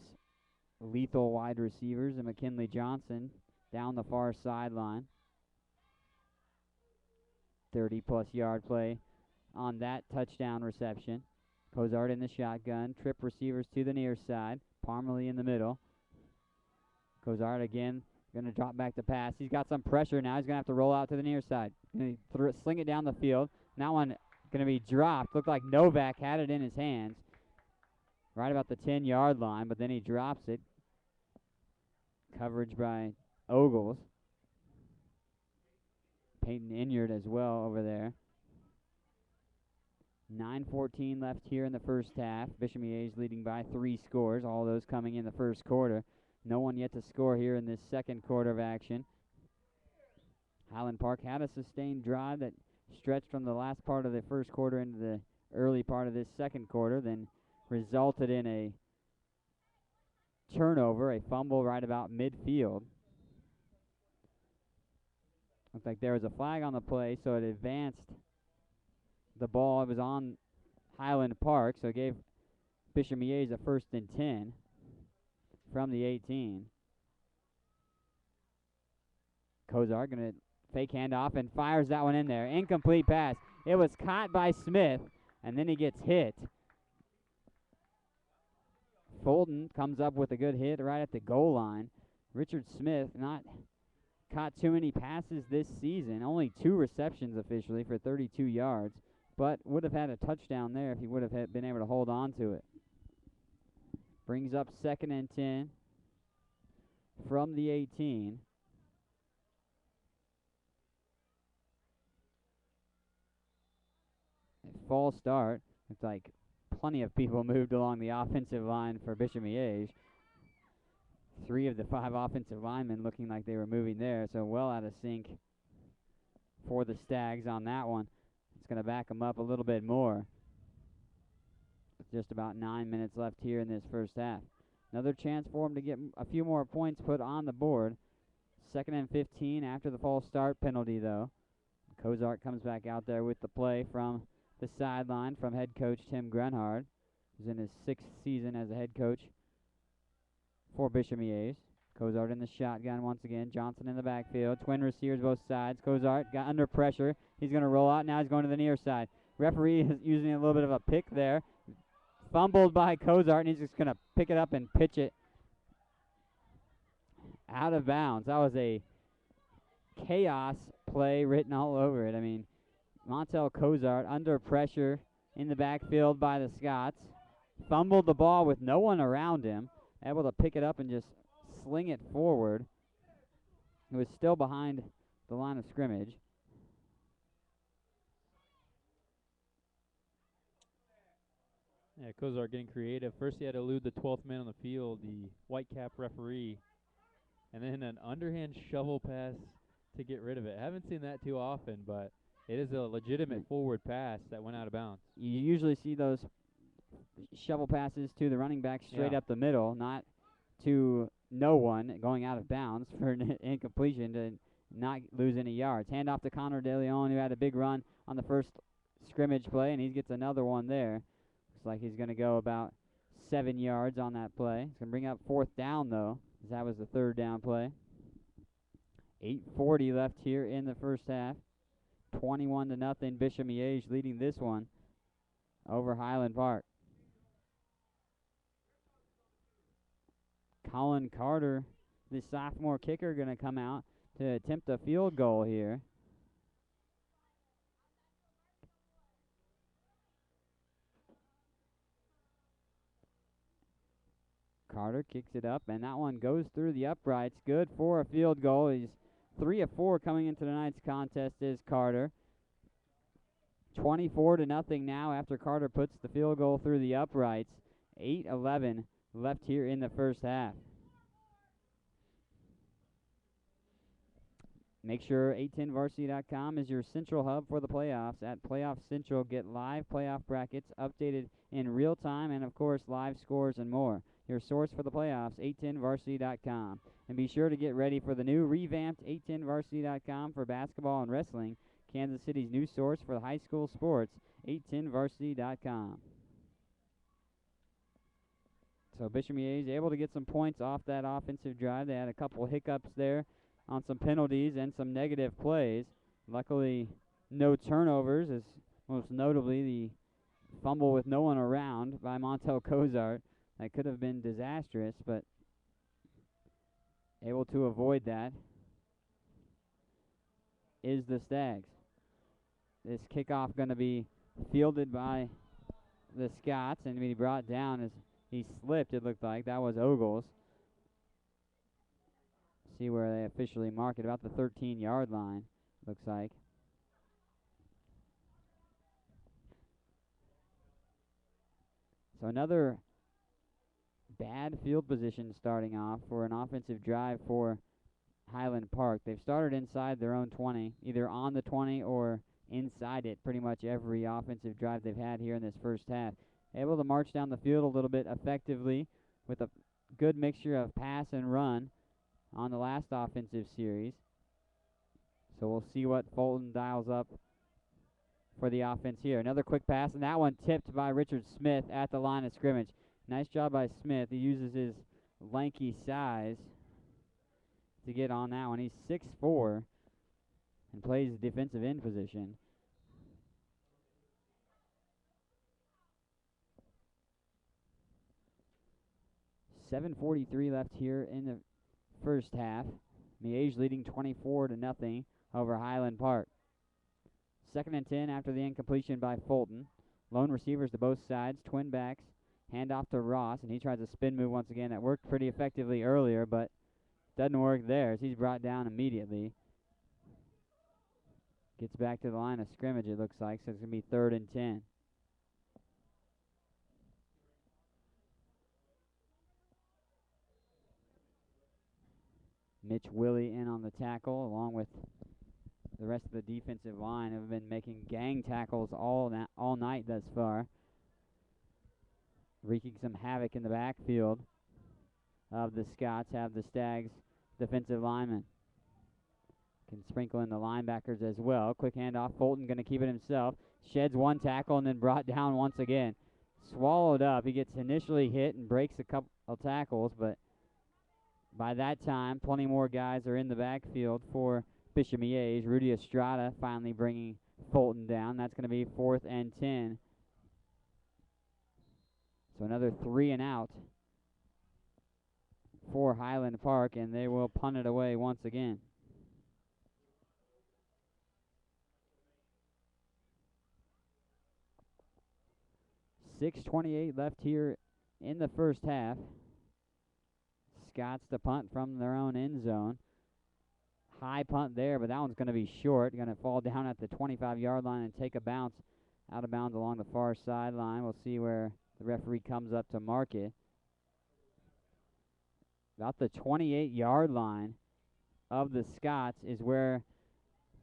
lethal wide receivers, and McKinley Johnson down the far sideline. 30-plus yard play on that touchdown reception. Cozart in the shotgun. Trip receivers to the near side. Parmalee in the middle. Cozart again going to drop back to pass. He's got some pressure now. He's going to have to roll out to the near side. Going to sling it down the field. That one going to be dropped. Looked like Novak had it in his hands right about the 10-yard line, but then he drops it. Coverage by Ogles. Peyton injured as well over there. 9:14 left here in the first half. Bishop Miege leading by 3 scores, all those coming in the first quarter. No one yet to score here in this second quarter of action. Highland Park had a sustained drive that stretched from the last part of the first quarter into the early part of this second quarter, then resulted in a turnover, a fumble right about midfield. Looks like there was a flag on the play, so it advanced the ball. It was on Highland Park, so it gave Bishop Miege a 1st and 10 from the 18. Cozart going to fake handoff and fires that one in there. Incomplete pass. It was caught by Smith, and then he gets hit. Fulton comes up with a good hit right at the goal line. Richard Smith not caught too many passes this season. Only 2 receptions officially for 32 yards, but would have had a touchdown there if he would have been able to hold on to it. Brings up 2nd and 10 from the 18. A false start. Looks like plenty of people moved along the offensive line for Bishop Miege. 3 of the 5 offensive linemen looking like they were moving there, so well out of sync for the Stags on that one. It's going to back them up a little bit more. With just about 9 minutes left here in this first half. Another chance for them to get a few more points put on the board. 2nd and 15 after the false start penalty, though. Cozart comes back out there with the play from the sideline from head coach Tim Grunhard, who's in his 6th season as a head coach for Bishop Miege. Cozart in the shotgun once again. Johnson in the backfield. Twin receivers both sides. Cozart got under pressure. He's going to roll out. Now he's going to the near side. Referee is using a little bit of a pick there. Fumbled by Cozart, and he's just going to pick it up and pitch it out of bounds. That was a chaos play written all over it. I mean, Montel Cozart under pressure in the backfield by the Scots. Fumbled the ball with no one around him. Able to pick it up and just sling it forward. It was still behind the line of scrimmage. Yeah, Cozart getting creative. First he had to elude the 12th man on the field, the white cap referee. And then an underhand shovel pass to get rid of it. Haven't seen that too often, but it is a legitimate forward pass that went out of bounds. You usually see those shovel passes to the running back straight up the middle, not to no one going out of bounds for an incompletion to not lose any yards. Hand off to Connor DeLeon, who had a big run on the first scrimmage play, and he gets another one there. Looks like he's going to go about 7 yards on that play. He's going to bring up 4th down, though, as that was the 3rd down play. 8:40 left here in the first half. 21-0, Bishop Miege leading this one over Highland Park. Colin Carter, the sophomore kicker, going to come out to attempt a field goal here. Carter kicks it up, and that one goes through the uprights. Good for a field goal. He's 3 of 4 coming into tonight's contest is Carter. 24-0 now after Carter puts the field goal through the uprights. 8:11 left here in the first half. Make sure 810varsity.com is your central hub for the playoffs. At Playoff Central, get live playoff brackets updated in real time and, of course, live scores and more. Your source for the playoffs, 810varsity.com. And be sure to get ready for the new revamped 810varsity.com for basketball and wrestling. Kansas City's new source for high school sports, 810varsity.com. So Bishop Miege able to get some points off that offensive drive. They had a couple hiccups there on some penalties and some negative plays. Luckily, no turnovers, as most notably the fumble with no one around by Montel Cozart. That could have been disastrous, but able to avoid that is the Stags. This kickoff going to be fielded by the Scots and be brought down as he slipped, it looked like. That was Ogles. See where they officially mark it, about the 13-yard line, looks like. So another bad field position starting off for an offensive drive for Highland Park. They've started inside their own 20, either on the 20 or inside it pretty much every offensive drive they've had here in this first half. Able to march down the field a little bit effectively with a good mixture of pass and run on the last offensive series. So we'll see what Fulton dials up for the offense here. Another quick pass, and that one tipped by Richard Smith at the line of scrimmage. Nice job by Smith. He uses his lanky size to get on that one. He's 6'4" and plays defensive end position. .743 left here in the first half. Miege leading 24-0 over Highland Park. 2nd and 10 after the incompletion by Fulton. Lone receivers to both sides, twin backs. Hand off to Ross, and he tries a spin move once again. That worked pretty effectively earlier, but doesn't work there as he's brought down immediately. Gets back to the line of scrimmage, it looks like, so it's going to be 3rd and 10. Mitch Willie in on the tackle, along with the rest of the defensive line have been making gang tackles all night thus far, wreaking some havoc in the backfield of the Scots. Have the Stags defensive linemen. Can sprinkle in the linebackers as well. Quick handoff. Fulton going to keep it himself. Sheds one tackle and then brought down once again. Swallowed up. He gets initially hit and breaks a couple of tackles, but by that time, plenty more guys are in the backfield for Bishop Miege. Rudy Estrada finally bringing Fulton down. That's going to be 4th and 10. So another 3 and out for Highland Park, and they will punt it away once again. .628 left here in the first half. Scots to punt from their own end zone. High punt there, but that one's going to be short. Going to fall down at the 25-yard line and take a bounce out of bounds along the far sideline. We'll see where the referee comes up to mark it. About the 28-yard line of the Scots is where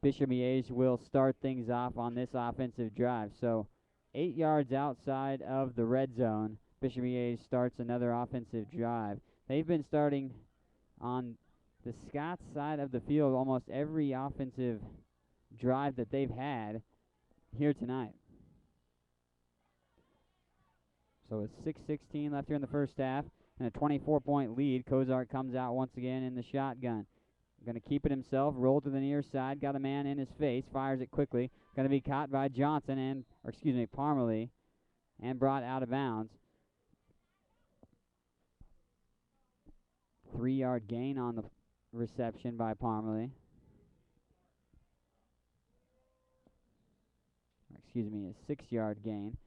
Bishop Miege will start things off on this offensive drive. So 8 yards outside of the red zone, Bishop Miege starts another offensive drive. They've been starting on the Scots side of the field almost every offensive drive that they've had here tonight. So it's 6:16 left here in the first half and a 24-point lead. Cozart comes out once again in the shotgun. Going to keep it himself, roll to the near side, got a man in his face, fires it quickly. Going to be caught by Johnson Parmalee, and brought out of bounds. 3-yard gain on the reception by Parmalee. A 6-yard gain.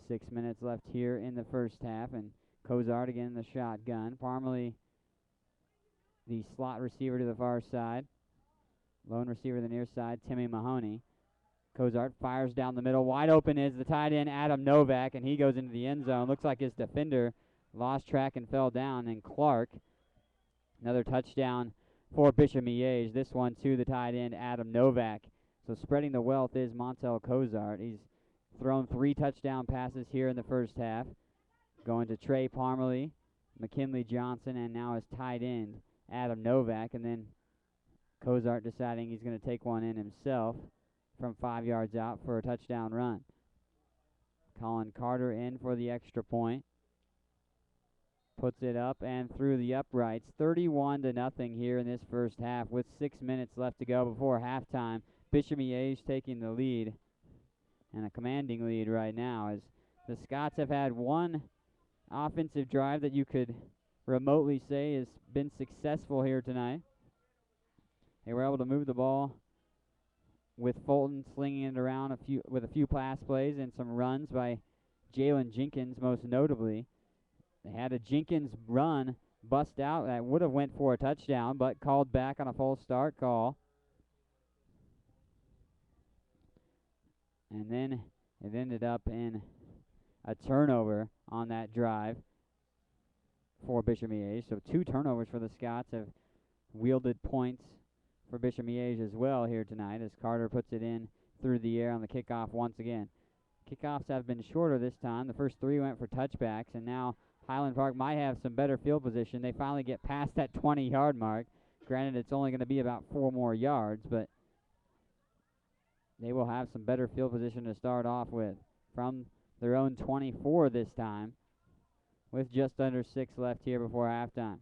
Six minutes left here in the first half, and Cozart again in the shotgun. Parmalee, the slot receiver to the far side. Lone receiver to the near side, Timmy Mahoney. Cozart fires down the middle. Wide open is the tight end, Adam Novak, and he goes into the end zone. Looks like his defender lost track and fell down, and Clark. Another touchdown for Bishop Miege. This one to the tight end, Adam Novak. So spreading the wealth is Montel Cozart. He's thrown 3 touchdown passes here in the first half. Going to Trey Parmalee, McKinley Johnson, and now his tight end, Adam Novak. And then Cozart deciding he's going to take one in himself from 5 yards out for a touchdown run. Colin Carter in for the extra point. Puts it up and through the uprights. 31-0 here in this first half with 6 minutes left to go before halftime. Bishop Miege taking the lead, and a commanding lead right now, as the Scots have had one offensive drive that you could remotely say has been successful here tonight. They were able to move the ball with Fulton slinging it around with a few pass plays and some runs by Jalen Jenkins most notably. They had a Jenkins run bust out that would have went for a touchdown, but called back on a false start call. And then it ended up in a turnover on that drive for Bishop Miege. So 2 turnovers for the Scots have wielded points for Bishop Miege as well here tonight, as Carter puts it in through the air on the kickoff once again. Kickoffs have been shorter this time. The first 3 went for touchbacks, and now Highland Park might have some better field position. They finally get past that 20-yard mark. Granted, it's only going to be about 4 more yards, but they will have some better field position to start off with from their own 24 this time, with just under 6 left here before halftime.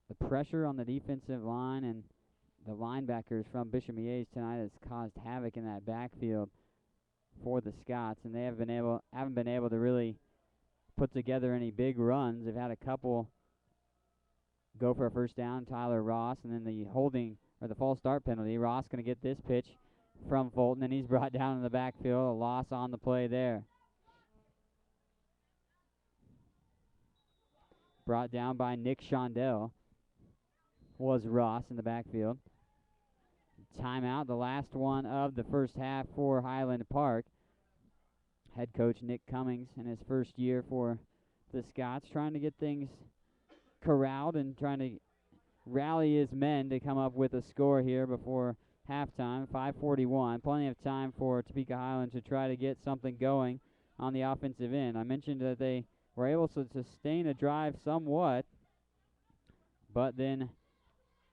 The pressure on the defensive line and the linebackers from Bishop Miege tonight has caused havoc in that backfield for the Scots, and they haven't been able to really put together any big runs. They've had a couple go for a first down, Tyler Ross, and then the holding or the false start penalty. Ross going to get this pitch from Fulton, and he's brought down in the backfield. A loss on the play there. Brought down by Nick Shondell was Ross in the backfield. Timeout, the last one of the first half for Highland Park. Head coach Nick Cummings in his first year for the Scots, trying to get things corralled and trying to rally his men to come up with a score here before halftime. 5:41, plenty of time for Topeka Highland to try to get something going on the offensive end. I mentioned that they were able to sustain a drive somewhat, but then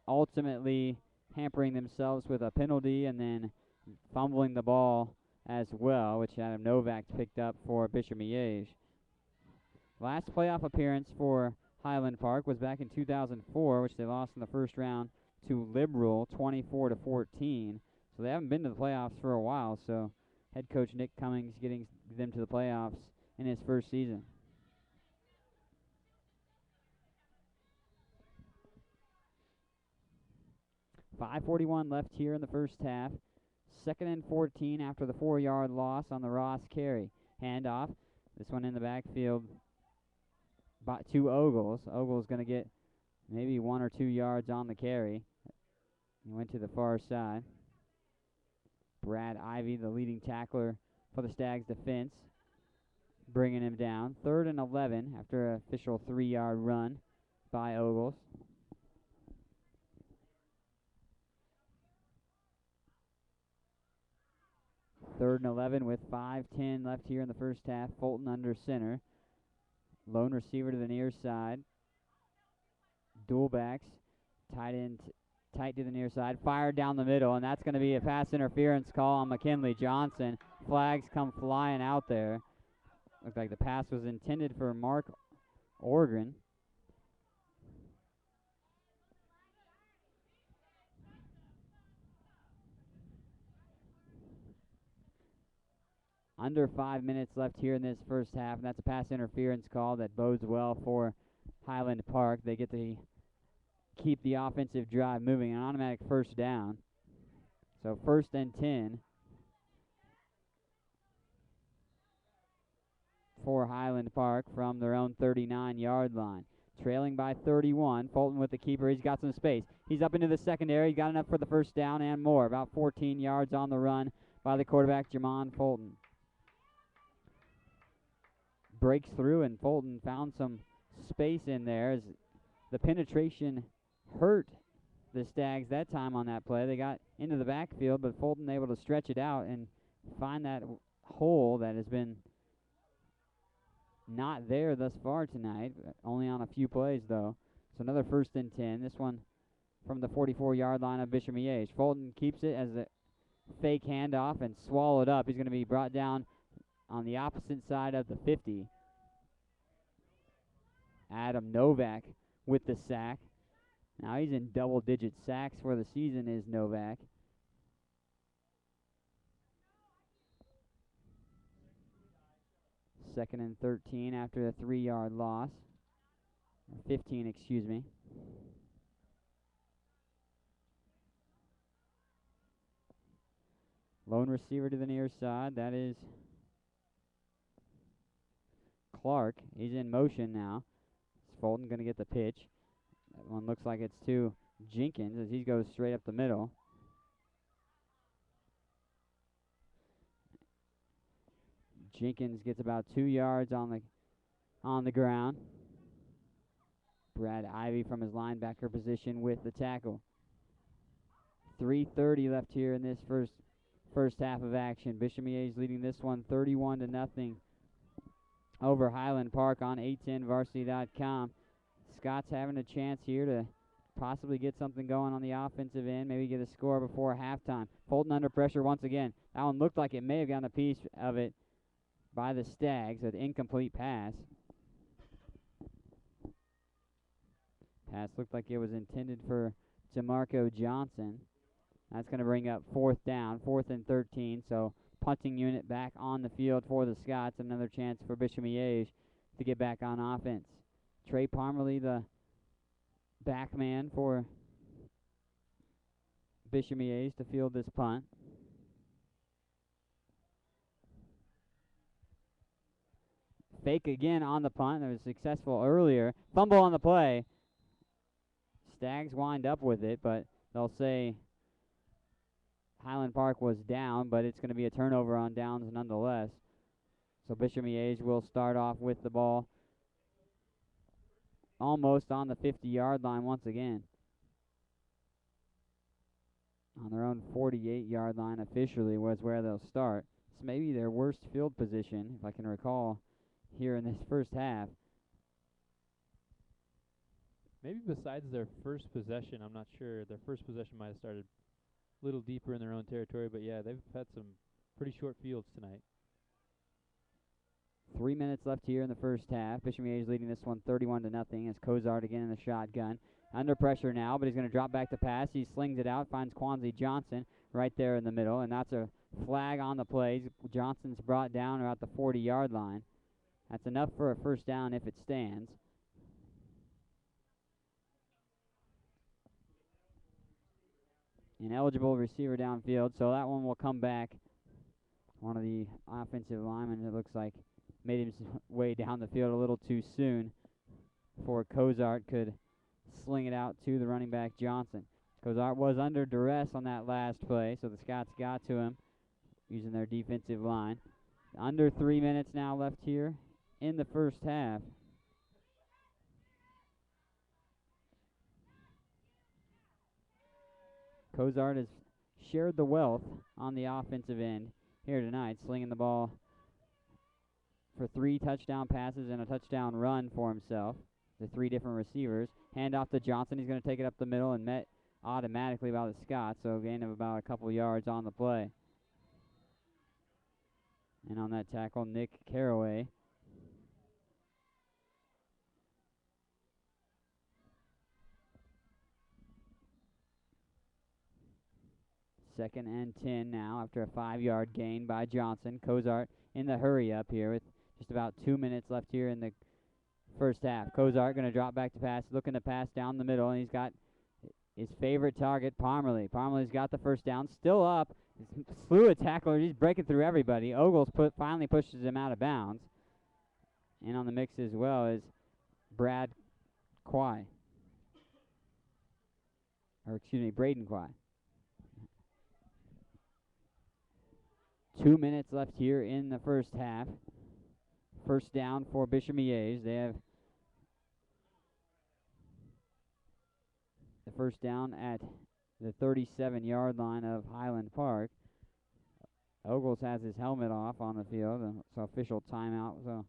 ultimately hampering themselves with a penalty and then fumbling the ball as well, which Adam Novak picked up for Bishop Miege. Last playoff appearance for Highland Park was back in 2004, which they lost in the first round to Liberal 24-14. So they haven't been to the playoffs for a while, so head coach Nick Cummings getting them to the playoffs in his first season. 5:41 left here in the first half. 2nd and 14 after the 4-yard loss on the Ross carry. Handoff. This one in the backfield to Ogles. Ogles going to get maybe 1 or 2 yards on the carry. He went to the far side. Brad Ivy, the leading tackler for the Stags defense, bringing him down. 3rd and 11 after an official 3-yard run by Ogles. Third and 11 with 5:10 left here in the first half. Fulton under center. Lone receiver to the near side. Dual backs. Tight end tight to the near side. Fired down the middle, and that's going to be a pass interference call on McKinley Johnson. Flags come flying out there. Looks like the pass was intended for Mark Organ. Under 5 minutes left here in this first half, and that's a pass interference call that bodes well for Highland Park. They get to keep the offensive drive moving, an automatic first down. So 1st and 10 for Highland Park from their own 39-yard line. Trailing by 31, Fulton with the keeper. He's got some space. He's up into the secondary. He got enough for the first down and more. About 14 yards on the run by the quarterback, Jamon Fulton. Breaks through, and Fulton found some space in there as the penetration hurt the Stags that time on that play. They got into the backfield, but Fulton able to stretch it out and find that hole that has been not there thus far tonight, only on a few plays though. So another 1st and 10. This one from the 44-yard line of Bishop Miege. Fulton keeps it as a fake handoff and swallowed up. He's going to be brought down on the opposite side of the 50. Adam Novak with the sack. Now he's in double-digit sacks for the season is Novak. Second and 13 after a 3-yard loss. Or 15, excuse me. Lone receiver to the near side. That is Clark. He's in motion now. Fulton going to get the pitch. That one looks like it's to Jenkins as he goes straight up the middle. Jenkins gets about 2 yards on the ground. Brad Ivy from his linebacker position with the tackle. 3:30 left here in this first half of action. Bishop Miege leading this one 31-0 over Highland Park on 810varsity.com. Scott's having a chance here to possibly get something going on the offensive end, maybe get a score before halftime. Fulton under pressure once again. That one looked like it may have gotten a piece of it by the Stags, an incomplete pass. Pass looked like it was intended for Jamarco Johnson. That's going to bring up 4th down, 4th and 13. So punting unit back on the field for the Scots. Another chance for Bishop Miege to get back on offense. Trey Parmerly, the back man for Bishop Miege to field this punt. Fake again on the punt. That was successful earlier. Fumble on the play. Stags wind up with it, but they'll say Highland Park was down, but it's going to be a turnover on downs nonetheless. So Bishop Miege will start off with the ball almost on the 50-yard line once again. On their own 48-yard line officially was where they'll start. It's maybe their worst field position, if I can recall, here in this first half. Maybe besides their first possession, I'm not sure. Their first possession might have started a little deeper in their own territory, but yeah, they've had some pretty short fields tonight. 3 minutes left here in the first half. Bishop Miege leading this one 31-0 as Cozart again in the shotgun. Under pressure now, but he's going to drop back to pass. He slings it out, finds Quanzi Johnson right there in the middle, and that's a flag on the play. Johnson's brought down about the 40-yard line. That's enough for a first down if it stands. Ineligible receiver downfield, so that one will come back. One of the offensive linemen, it looks like, made his way down the field a little too soon before Cozart could sling it out to the running back Johnson. Cozart was under duress on that last play, so the Scots got to him using their defensive line. Under 3 minutes now left here in the first half. Cozart has shared the wealth on the offensive end here tonight, slinging the ball for 3 touchdown passes and a touchdown run for himself. The 3 different receivers. Hand off to Johnson. He's going to take it up the middle and met automatically by the Scots, so a gain of about a couple yards on the play. And on that tackle, Nick Caraway. Second and 10 now after a 5-yard gain by Johnson. Cozart in the hurry up here with just about 2 minutes left here in the first half. Cozart going to drop back to pass, looking to pass down the middle, and he's got his favorite target, Parmerly. Parmerly's got the first down, still up. Slew of tacklers, he's breaking through everybody. Ogles finally pushes him out of bounds. And on the mix as well is Brad Quay. Or excuse me, Braden Quay. 2 minutes left here in the first half. First down for Bishop Miege. They have the first down at the 37-yard line of Highland Park. Ogles has his helmet off on the field, so official timeout. So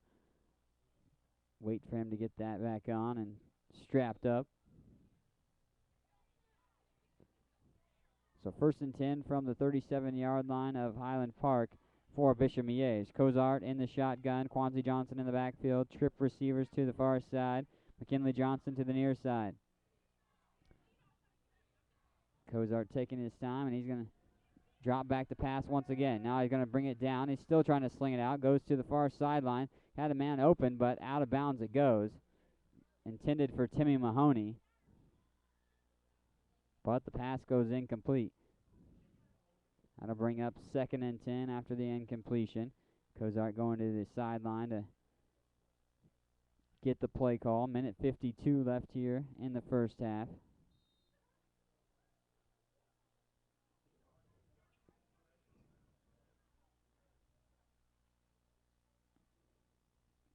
wait for him to get that back on and strapped up. So 1st and 10 from the 37-yard line of Highland Park for Bishop Miege. Cozart in the shotgun. Quanzi Johnson in the backfield. Trip receivers to the far side. McKinley Johnson to the near side. Cozart taking his time, and he's going to drop back to pass once again. Now he's going to bring it down. He's still trying to sling it out. Goes to the far sideline. Had a man open, but out of bounds it goes. Intended for Timmy Mahoney. But the pass goes incomplete. That'll bring up 2nd and 10 after the incompletion. Cozart going to the sideline to get the play call. 1:52 left here in the first half.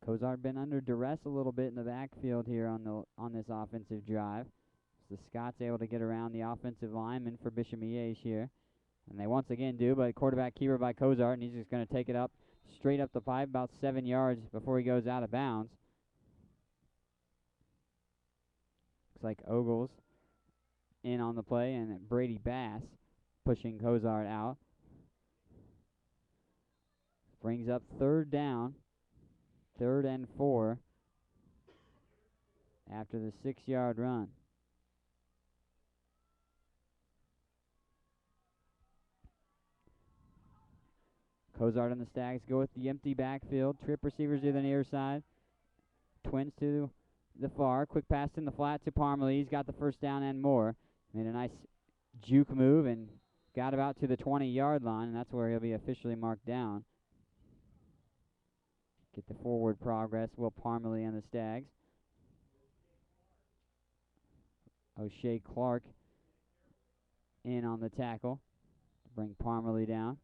Cozart been under duress a little bit in the backfield here on this offensive drive. So the Scots able to get around the offensive lineman for Bishop Miege here. And they once again do, but quarterback keeper by Cozart, and he's just going to take it up, straight up the pipe, about 7 yards before he goes out of bounds. Looks like Ogles in on the play, and Brady Bass pushing Cozart out. Brings up 3rd down, 3rd and 4 after the 6-yard run. Cozart and the Stags go with the empty backfield. Trip receivers to the near side. Twins to the far. Quick pass in the flat to Parmalee. He's got the first down and more. Made a nice juke move and got about to the 20-yard line, and that's where he'll be officially marked down. Get the forward progress, Will Parmalee and the Stags. O'Shea Clark in on the tackle to bring Parmalee down.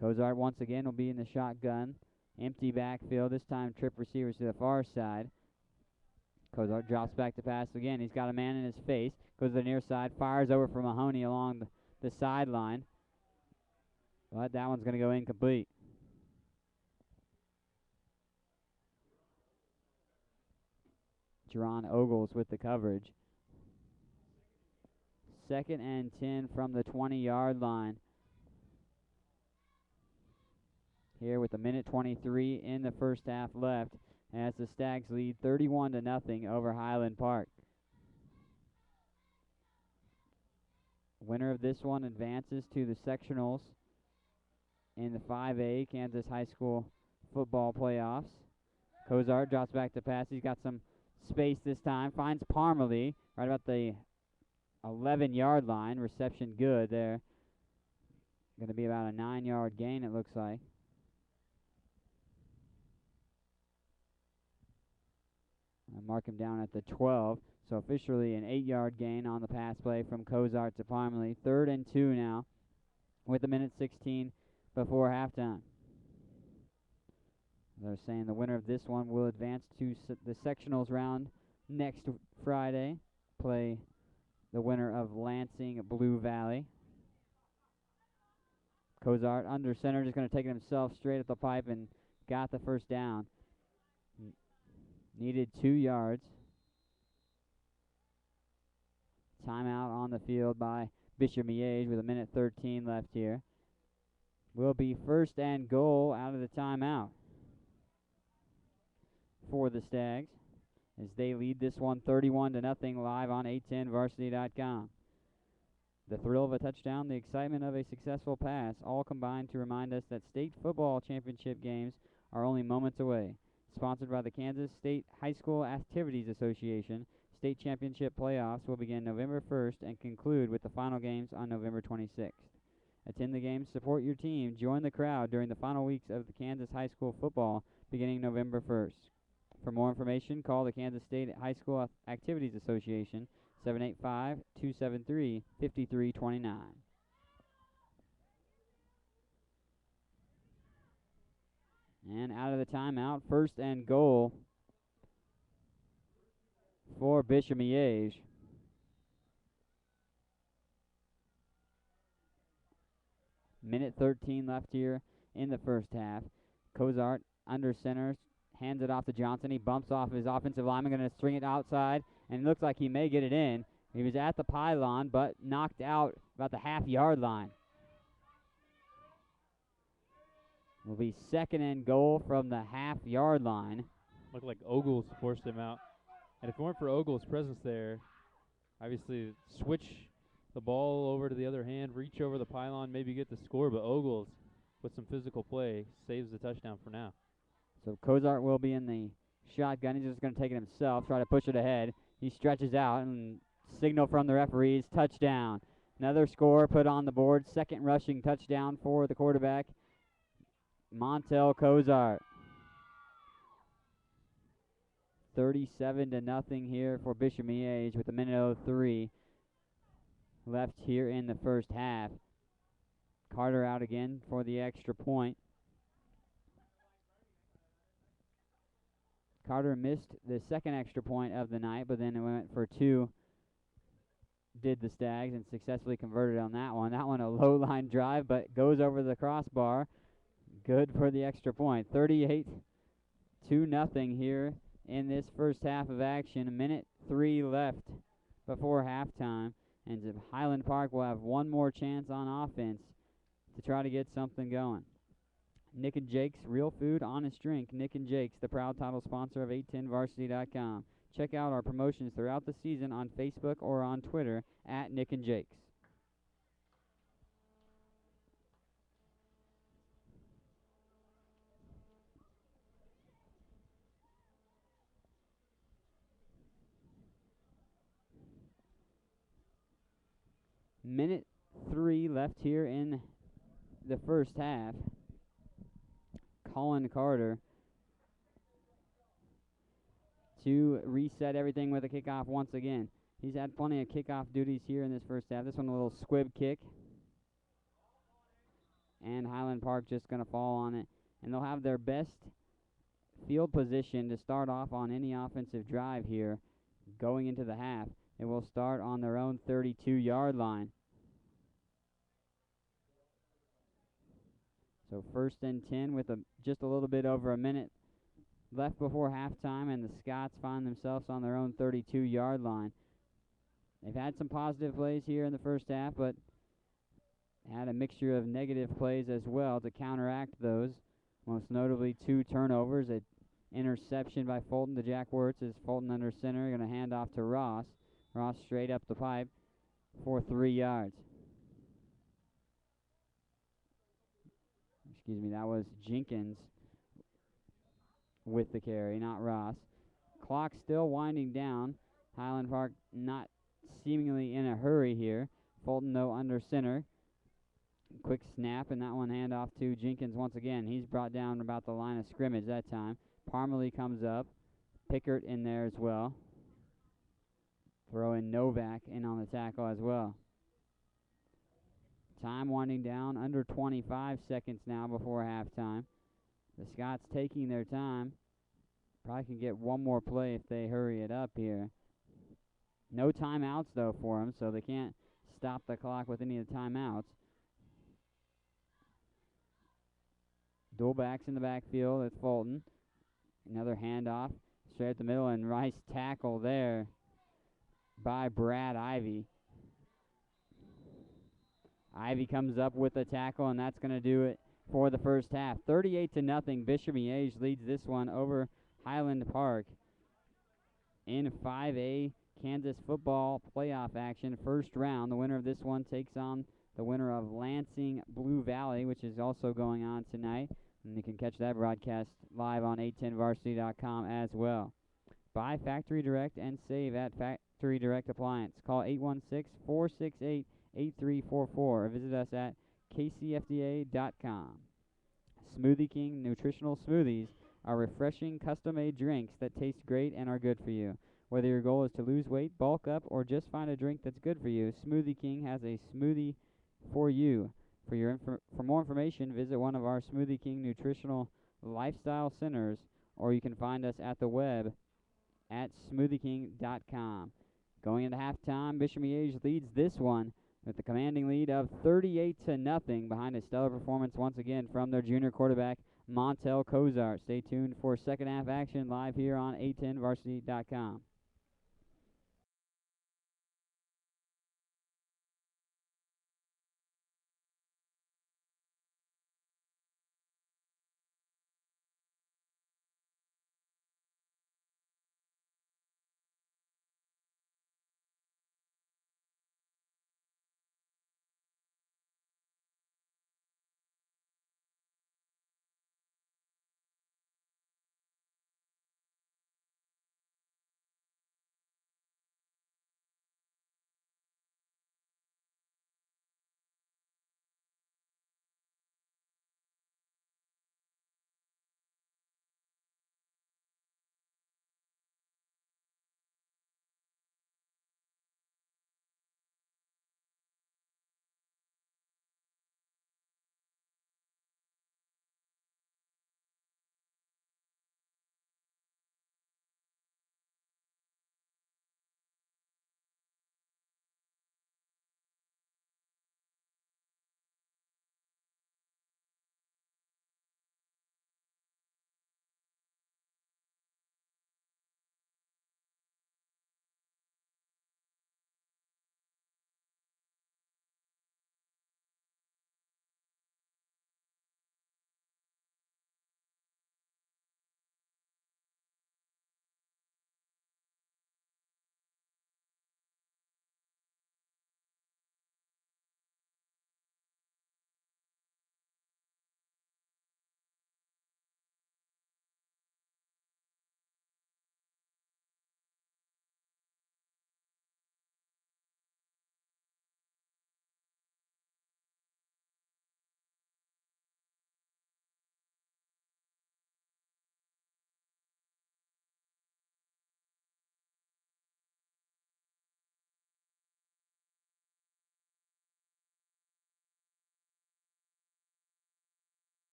Cozart once again will be in the shotgun. Empty backfield, this time trip receivers to the far side. Cozart drops back to pass again. He's got a man in his face. Goes to the near side, fires over for Mahoney along the sideline. But that one's going to go incomplete. Jerron Ogles with the coverage. 2nd and 10 from the 20-yard line. Here with 1:23 in the first half left, as the Stags lead 31-0 over Highland Park. Winner of this one advances to the sectionals in the 5A Kansas High School football playoffs. Cozart drops back to pass. He's got some space this time. Finds Parmalee right about the 11-yard line. Reception good there. Going to be about a 9-yard gain, it looks like. Mark him down at the 12. So officially an 8-yard gain on the pass play from Cozart to Parmalee. 3rd and 2 now with 1:16 before halftime. They're saying the winner of this one will advance to the sectionals round next Friday. Play the winner of Lansing Blue Valley. Cozart under center, just going to take it himself straight at the pipe and got the first down. Needed 2 yards. Timeout on the field by Bishop Miege with 1:13 left here. Will be 1st and goal out of the timeout for the Stags as they lead this one 31-0 live on 810varsity.com. The thrill of a touchdown, the excitement of a successful pass, all combined to remind us that state football championship games are only moments away. Sponsored by the Kansas State High School Activities Association, state championship playoffs will begin November 1st and conclude with the final games on November 26th. Attend the games, support your team, join the crowd during the final weeks of the Kansas High School football beginning November 1st. For more information, call the Kansas State High School Activities Association, 785-273-5329. And out of the timeout, 1st and goal for Bishop Miege. Minute 13 left here in the first half. Cozart under center, hands it off to Johnson. He bumps off his offensive lineman, going to string it outside, and it looks like he may get it in. He was at the pylon, but knocked out about the half-yard line. Will be second and goal from the half-yard line. Looked like Ogles forced him out. And if it weren't for Ogles' presence there, obviously switch the ball over to the other hand, reach over the pylon, maybe get the score, but Ogles, with some physical play, saves the touchdown for now. So Cozart will be in the shotgun. He's just going to take it himself, try to push it ahead. He stretches out and signal from the referees, touchdown. Another score put on the board, second rushing touchdown for the quarterback, Montel Cozart. 37-0 here for Bishop Miege with a minute 03 left here in the first half. Carter out again for the extra point. Carter missed the second extra point of the night, but then it went for two. Did the Stags and successfully converted on that one. That one a low line drive, but goes over the crossbar. Good for the extra point. 38-0 here in this first half of action. A minute 3 left before halftime. And Highland Park will have one more chance on offense to try to get something going. Nick and Jake's Real Food, Honest Drink. Nick and Jake's, the proud title sponsor of 810varsity.com. Check out our promotions throughout the season on Facebook or on Twitter at Nick and Jake's. Minute 3 left here in the first half. Colin Carter to reset everything with a kickoff once again. He's had plenty of kickoff duties here in this first half. This one a little squib kick. And Highland Park just going to fall on it. And they'll have their best field position to start off on any offensive drive here going into the half. It will start on their own 32-yard line. So 1st and 10 with just a little bit over a minute left before halftime, and the Scots find themselves on their own 32-yard line. They've had some positive plays here in the first half, but had a mixture of negative plays as well to counteract those. Most notably 2 turnovers, an interception by Fulton to Jack Wirtz as Fulton under center, going to hand off to Ross. Ross straight up the pipe for 3 yards. Excuse me, that was Jenkins with the carry, not Ross. Clock still winding down. Highland Park not seemingly in a hurry here. Fulton, though, under center. Quick snap, and that one handoff to Jenkins once again. He's brought down about the line of scrimmage that time. Parmalee comes up. Pickert in there as well. Throw in Novak in on the tackle as well. Time winding down, under 25 seconds now before halftime. The Scots taking their time. Probably can get one more play if they hurry it up here. No timeouts, though, for them, so they can't stop the clock with any of the timeouts. Dual backs in the backfield. It's Fulton. Another handoff straight at the middle, and nice tackle there by Brad Ivy. Ivy comes up with a tackle, and that's going to do it for the first half. 38-0. Bishop Miege leads this one over Highland Park in 5A Kansas football playoff action. First round. The winner of this one takes on the winner of Lansing Blue Valley, which is also going on tonight. And you can catch that broadcast live on 810varsity.com as well. Buy Factory Direct and save at Factory Direct Appliance. Call 816-468-8344 or visit us at kcfda.com. Smoothie King Nutritional Smoothies are refreshing custom-made drinks that taste great and are good for you. Whether your goal is to lose weight, bulk up, or just find a drink that's good for you, Smoothie King has a smoothie for you. For more information, visit one of our Smoothie King Nutritional Lifestyle Centers, or you can find us at the web at smoothieking.com. Going into halftime, Bishop Miege leads this one with the commanding lead of 38-0 behind a stellar performance once again from their junior quarterback, Montel Kozar. Stay tuned for second half action live here on A10varsity.com.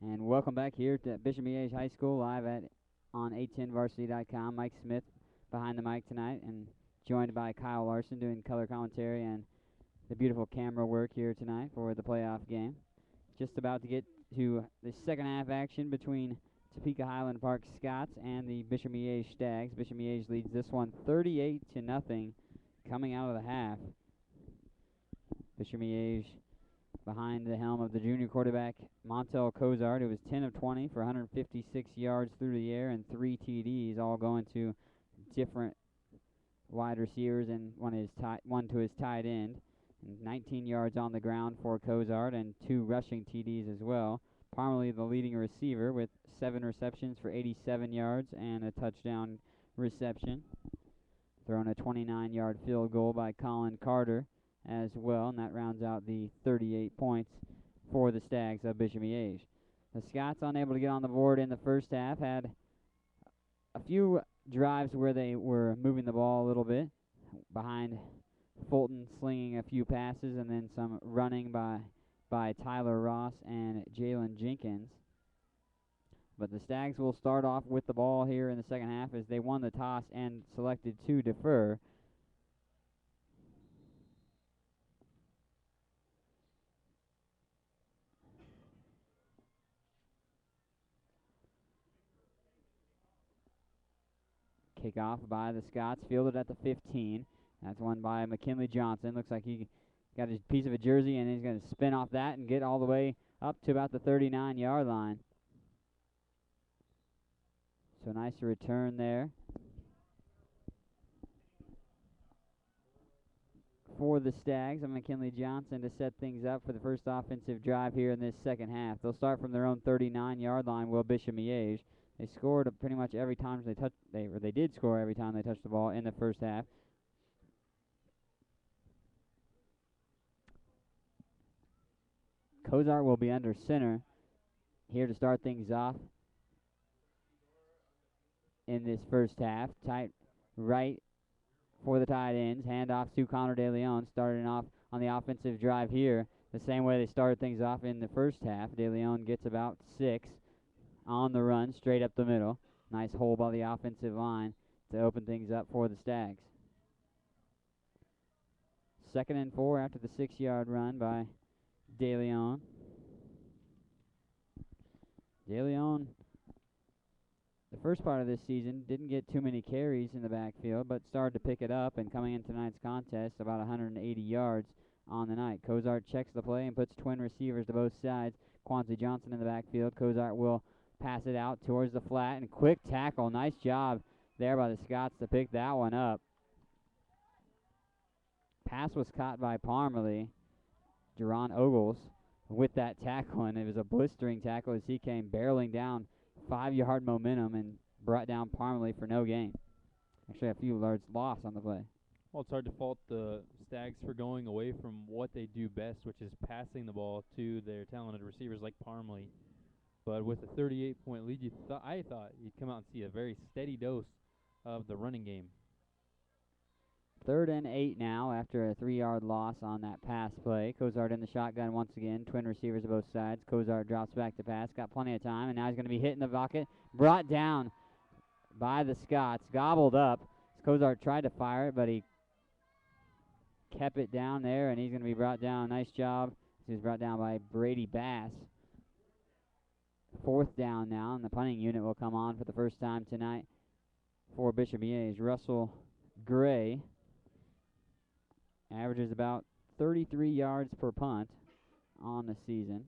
And welcome back here to Bishop Miege High School live on 810varsity.com. Mike Smith behind the mic tonight and joined by Kyle Larson doing color commentary and the beautiful camera work here tonight for the playoff game. Just about to get to the second half action between Topeka Highland Park Scots and the Bishop Miege Stags. Bishop Miege leads this one 38-0 coming out of the half. Bishop Miege behind the helm of the junior quarterback Montel Cozart, who was 10 of 20 for 156 yards through the air and 3 TDs, all going to different wide receivers and one to his tight end. And 19 yards on the ground for Cozart and 2 rushing TDs as well. Parmalee, the leading receiver, with 7 receptions for 87 yards and a touchdown reception. Thrown a 29-yard field goal by Colin Carter as well, and that rounds out the 38 points for the Stags of Bishop Miege. The Scots, unable to get on the board in the first half, had a few drives where they were moving the ball a little bit, behind Fulton slinging a few passes and then some running by Tyler Ross and Jalen Jenkins. But the Stags will start off with the ball here in the second half as they won the toss and selected to defer. Kickoff by the Scots, fielded at the 15. That's one by McKinley Johnson. Looks like he got his piece of a jersey, and he's going to spin off that and get all the way up to about the 39-yard line. So nice return there for the Stags and McKinley Johnson to set things up for the first offensive drive here in this second half. They'll start from their own 39-yard line, will Bishop Miege. They scored pretty much every time they did score every time they touched the ball in the first half. Cozart will be under center here to start things off in this first half. Tight right for the tight ends. Handoff to Connor DeLeon, starting off on the offensive drive here the same way they started things off in the first half. DeLeon gets about 6 on the run, straight up the middle. Nice hole by the offensive line to open things up for the Stags. 2nd and 4 after the 6-yard run by DeLeon. DeLeon, the first part of this season, didn't get too many carries in the backfield, but started to pick it up, and coming in tonight's contest, about 180 yards on the night. Cozart checks the play and puts twin receivers to both sides. Quancy Johnson in the backfield. Cozart will pass it out towards the flat, and quick tackle. Nice job there by the Scots to pick that one up. Pass was caught by Parmalee. Jerron Ogles with that tackle, and it was a blistering tackle as he came barreling down 5-yard momentum and brought down Parmalee for no gain. Actually, a few yards lost on the play. Well, it's hard to fault the Stags for going away from what they do best, which is passing the ball to their talented receivers like Parmalee. But with a 38-point lead, I thought you'd come out and see a very steady dose of the running game. 3rd and 8 now after a 3-yard loss on that pass play. Cozart in the shotgun once again. Twin receivers to both sides. Cozart drops back to pass. Got plenty of time, and now he's going to be hit in the bucket. Brought down by the Scots. Gobbled up. Cozart tried to fire it, but he kept it down there, and he's going to be brought down. Nice job. He was brought down by Brady Bass. 4th down now, and the punting unit will come on for the first time tonight for Bishop Miege. Russell Gray averages about 33 yards per punt on the season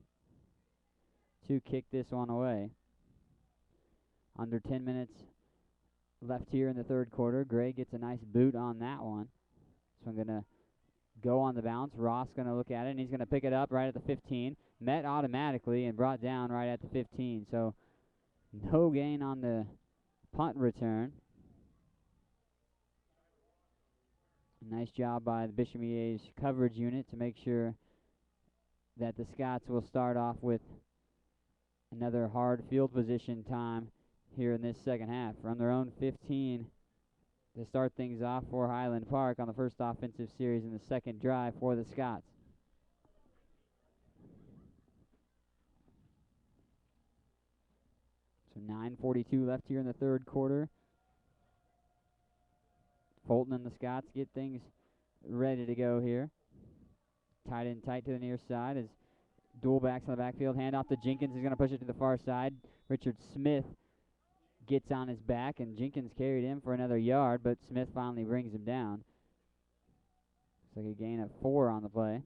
to kick this one away. Under 10 minutes left here in the 3rd quarter. Gray gets a nice boot on that one. So I'm going to go on the bounce. Ross going to look at it, and he's going to pick it up right at the 15. Met automatically and brought down right at the 15. So no gain on the punt return. Nice job by the Bishop Miege coverage unit to make sure that the Scots will start off with another hard field position time here in this second half. From their own 15 to start things off for Highland Park on the first offensive series in the second drive for the Scots. 10:42 left here in the third quarter. Fulton and the Scots get things ready to go here. Tied in tight to the near side as dual backs on the backfield. Hand off to Jenkins. He's going to push it to the far side. Richard Smith gets on his back, and Jenkins carried him for another yard, but Smith finally brings him down. Looks like a gain of 4 on the play.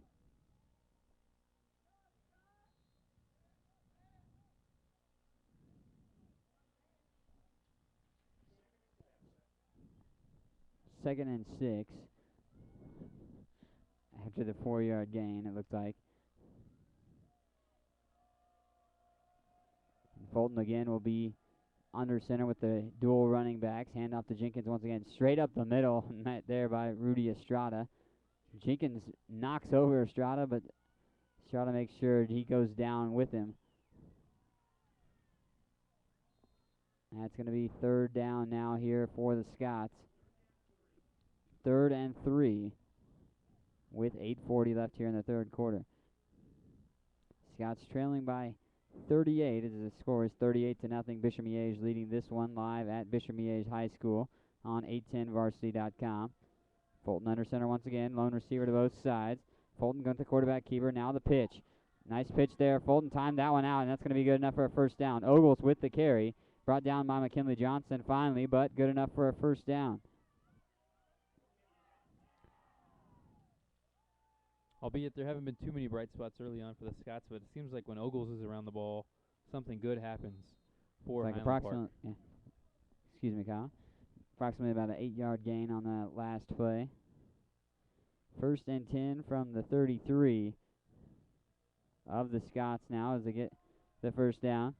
Second and 6. After the 4-yard gain, it looks like. Fulton again will be under center with the dual running backs. Hand off to Jenkins once again. Straight up the middle, met there by Rudy Estrada. Jenkins knocks over Estrada, but Estrada makes sure he goes down with him. That's going to be third down now here for the Scots. 3rd and 3 with 8:40 left here in the third quarter. Scots trailing by 38 as the score is 38-0. Bishop Miege leading this one live at Bishop Miege High School on 810varsity.com. Fulton under center once again. Lone receiver to both sides. Fulton going to the quarterback keeper. Now the pitch. Nice pitch there. Fulton timed that one out, and that's going to be good enough for a first down. Ogles with the carry. Brought down by McKinley Johnson finally, but good enough for a first down. Albeit there haven't been too many bright spots early on for the Scots, but it seems like when Ogles is around the ball, something good happens for Highland Park. Yeah. Excuse me, Kyle. Approximately about an 8-yard gain on that last play. 1st and 10 from the 33 of the Scots now as they get the first down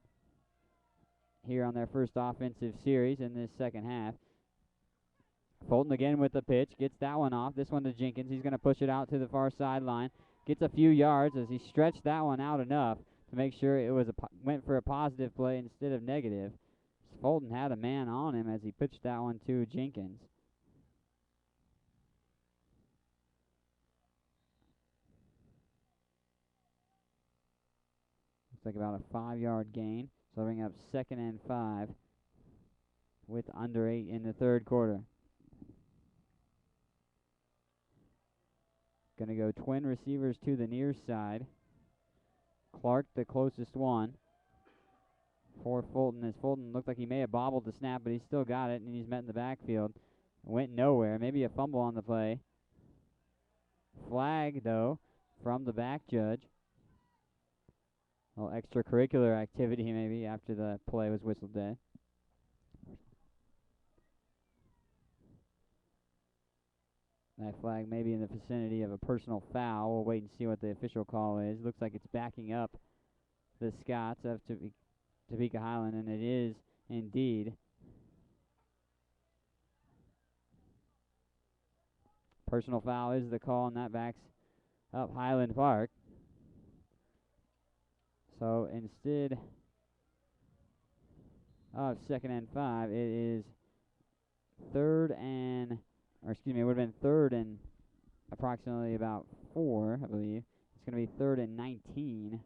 here on their first offensive series in this second half. Fulton again with the pitch, gets that one off. This one to Jenkins. He's going to push it out to the far sideline. Gets a few yards as he stretched that one out enough to make sure it was went for a positive play instead of negative. Fulton had a man on him as he pitched that one to Jenkins. Looks like about a 5-yard gain. So bring up 2nd and 5 with under 8 in the third quarter. Going to go twin receivers to the near side. Clark, the closest one for Fulton, as Fulton looked like he may have bobbled the snap, but he still got it, and he's met in the backfield. Went nowhere. Maybe a fumble on the play. Flag, though, from the back judge. A little extracurricular activity, maybe, after the play was whistled dead. That flag may be in the vicinity of a personal foul. We'll wait and see what the official call is. Looks like it's backing up the Scots of Topeka Highland, and it is indeed. Personal foul is the call, and that backs up Highland Park. So instead of 2nd and 5, it is it would have been 3rd and approximately about 4, I believe. It's going to be 3rd and 19.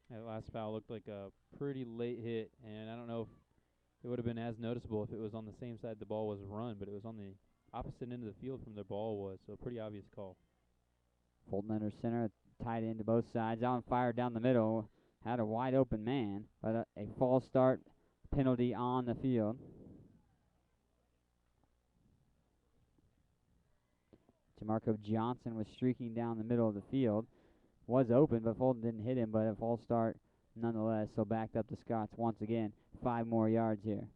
That last foul looked like a pretty late hit, and I don't know if it would have been as noticeable if it was on the same side the ball was run, but it was on the opposite end of the field from the ball was, so a pretty obvious call. Fulton under center, tight end to both sides. On fire down the middle. Had a wide open man, but a false start penalty on the field. Jamarco Johnson was streaking down the middle of the field. Was open, but Fulton didn't hit him, but a false start nonetheless. So backed up the Scots once again. 5 more yards here.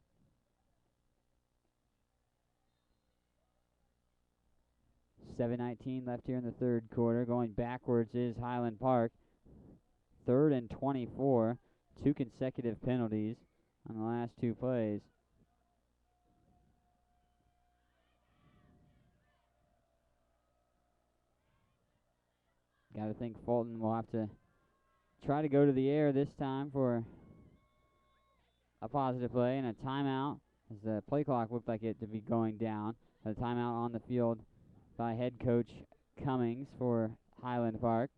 .7:19 left here in the third quarter. Going backwards is Highland Park. 3rd and 24. 2 consecutive penalties on the last 2 plays. Got to think Fulton will have to try to go to the air this time for a positive play and a timeout, as the play clock looked like it to be going down. A timeout on the field by head coach Cummings for Highland Park.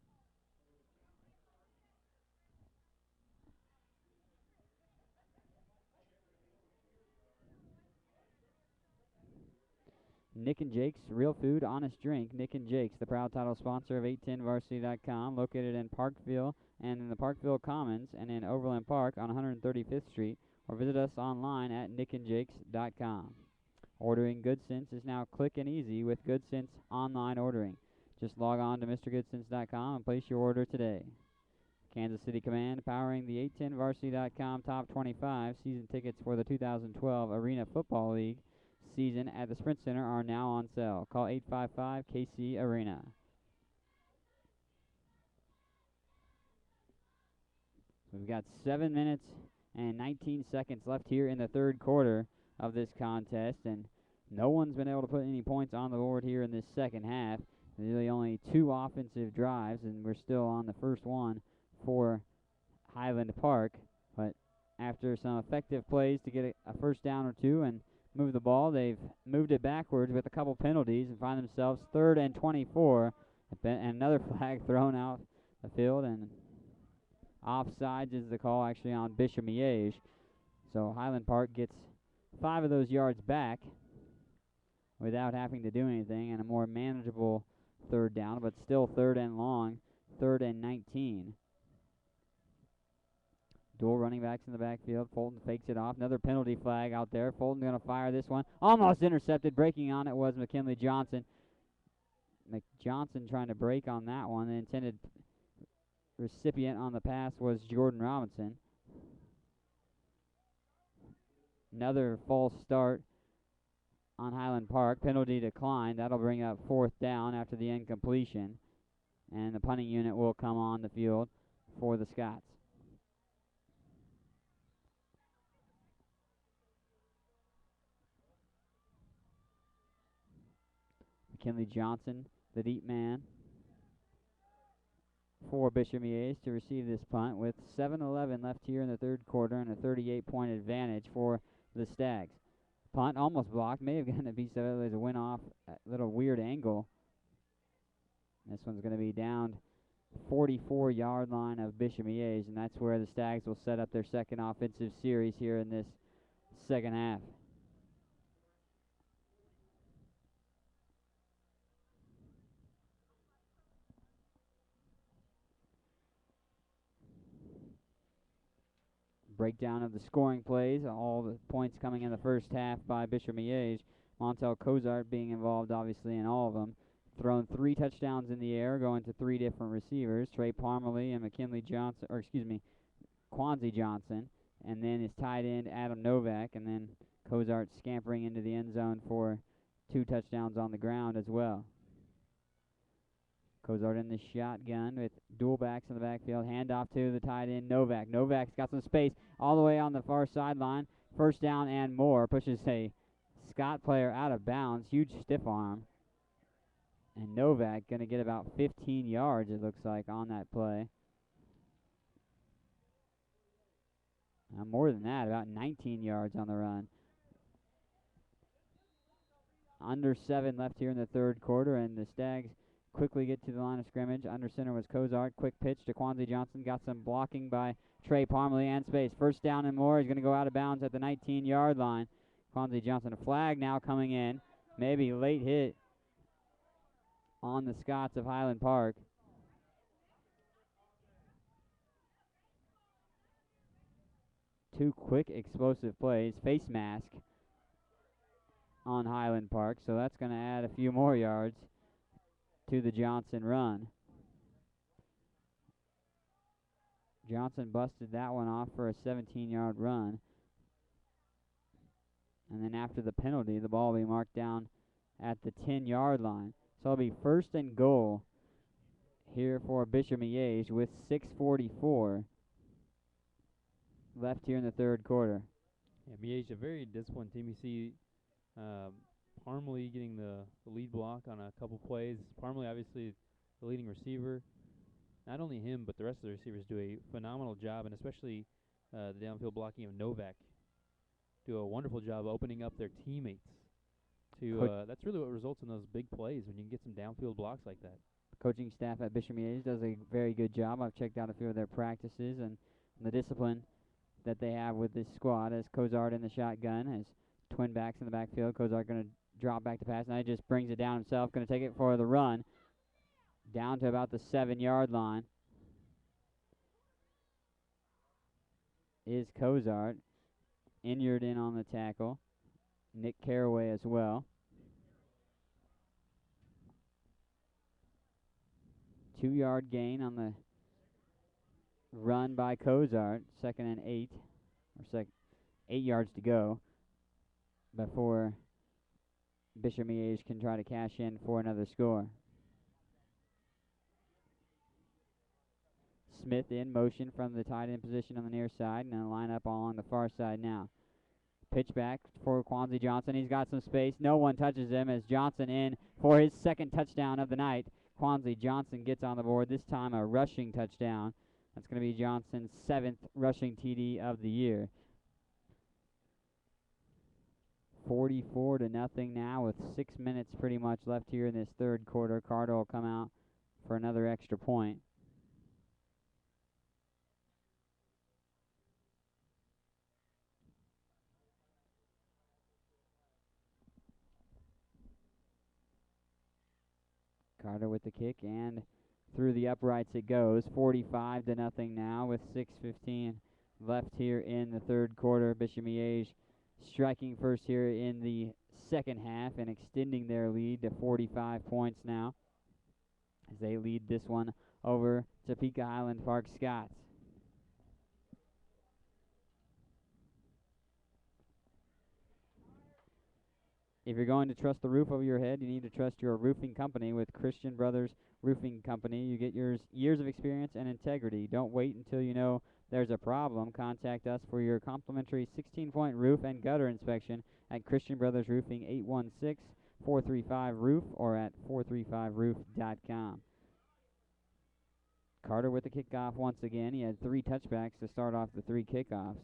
Nick and Jake's Real Food, Honest Drink. Nick and Jake's, the proud title sponsor of 810varsity.com, located in Parkville and in the Parkville Commons and in Overland Park on 135th Street, or visit us online at nickandjakes.com. Ordering Good Sense is now quick and easy with Good Sense online ordering. Just log on to MrGoodSense.com and place your order today. Kansas City Command powering the 810varsity.com Top 25 season tickets for the 2012 Arena Football League season at the Sprint Center are now on sale. Call 855-KC-ARENA. We've got 7 minutes and 19 seconds left here in the third quarter of this contest, and no one's been able to put any points on the board here in this second half. Really only 2 offensive drives, and we're still on the first one for Highland Park. But after some effective plays to get a first down or 2 and move the ball, they've moved it backwards with a couple penalties and find themselves 3rd and 24. And another flag thrown out the field, and offsides is the call actually on Bishop Miege. So Highland Park gets 5 of those yards back without having to do anything, and a more manageable third down, but still 3rd and long, 3rd and 19. Dual running backs in the backfield. Fulton fakes it off. Another penalty flag out there. Fulton going to fire this one. Almost intercepted. Breaking on it was McKinley Johnson. Johnson trying to break on that one. The intended recipient on the pass was Jordan Robinson. Another false start on Highland Park. Penalty declined. That'll bring up 4th down after the incompletion. And the punting unit will come on the field for the Scots. McKinley Johnson, the deep man for Bishop Miege to receive this punt with 7:11 left here in the third quarter and a 38-point advantage for the Stags. Punt almost blocked. May have gotten a piece of it as it went off at a little weird angle. This one's going to be down 44-yard line of Bishop Miege, and that's where the Stags will set up their second offensive series here in this second half. Breakdown of the scoring plays, all the points coming in the first half by Bishop Miege. Montel Cozart being involved obviously in all of them. Thrown 3 touchdowns in the air, going to 3 different receivers, Trey Parmalee and Quanzi Johnson, and then his tight end Adam Novak, and then Cozart scampering into the end zone for 2 touchdowns on the ground as well. Cozart in the shotgun with dual backs in the backfield. Handoff to the tight end, Novak. Novak's got some space all the way on the far sideline. First down and more. Pushes a Scott player out of bounds. Huge stiff arm. And Novak going to get about 15 yards, it looks like, on that play. More than that, about 19 yards on the run. Under 7 left here in the third quarter, and the Stags quickly get to the line of scrimmage. Under center was Cozart. Quick pitch to Quanzi Johnson. Got some blocking by Trey Parmalee and space. First down and more. He's going to go out of bounds at the 19-yard line. Quanzi Johnson, a flag now coming in. Maybe late hit on the Scots of Highland Park. Two quick explosive plays. Face mask on Highland Park, so that's going to add a few more yards to the Johnson run. Johnson busted that one off for a 17-yard run. And then after the penalty, the ball will be marked down at the 10-yard line. So it'll be 1st and goal here for Bishop Miege with 6:44 left here in the third quarter. Yeah, Miege, a very disciplined team. You see Parmalee getting the lead block on a couple plays. Parmalee, obviously, the leading receiver. Not only him, but the rest of the receivers do a phenomenal job, and especially the downfield blocking of Novak do a wonderful job opening up their teammates. That's really what results in those big plays when you can get some downfield blocks like that. Coaching staff at Bishop Miege does a very good job. I've checked out a few of their practices and the discipline that they have with this squad as Cozart in the shotgun, as twin backs in the backfield. Cozart going to drop back to pass. Now he just brings it down himself. Going to take it for the run. Down to about the 7-yard line is Cozart. Injured in on the tackle. Nick Caraway as well. 2-yard gain on the run by Cozart. 2nd and 8. Or 8 yards to go before Bishop Miege can try to cash in for another score. Smith in motion from the tight end position on the near side, and then line up along the far side now. Pitch back for Quanzi Johnson. He's got some space. No one touches him as Johnson in for his 2nd touchdown of the night. Quanzi Johnson gets on the board, this time a rushing touchdown. That's going to be Johnson's 7th rushing TD of the year. 44-0 now with 6 minutes pretty much left here in this 3rd quarter. Carter will come out for another extra point. Carter with the kick, and through the uprights it goes. 45-0 now with 6:15 left here in the 3rd quarter. Bishop Miege striking first here in the 2nd half and extending their lead to 45 points now as they lead this one over Topeka Highland Park Scots. If you're going to trust the roof over your head, you need to trust your roofing company with Christian Brothers Roofing Company. You get years of experience and integrity. Don't wait until you know there's a problem. Contact us for your complimentary 16-point roof and gutter inspection at Christian Brothers Roofing, 816-435-ROOF or at 435roof.com. Carter with the kickoff once again. He had 3 touchbacks to start off the 3 kickoffs.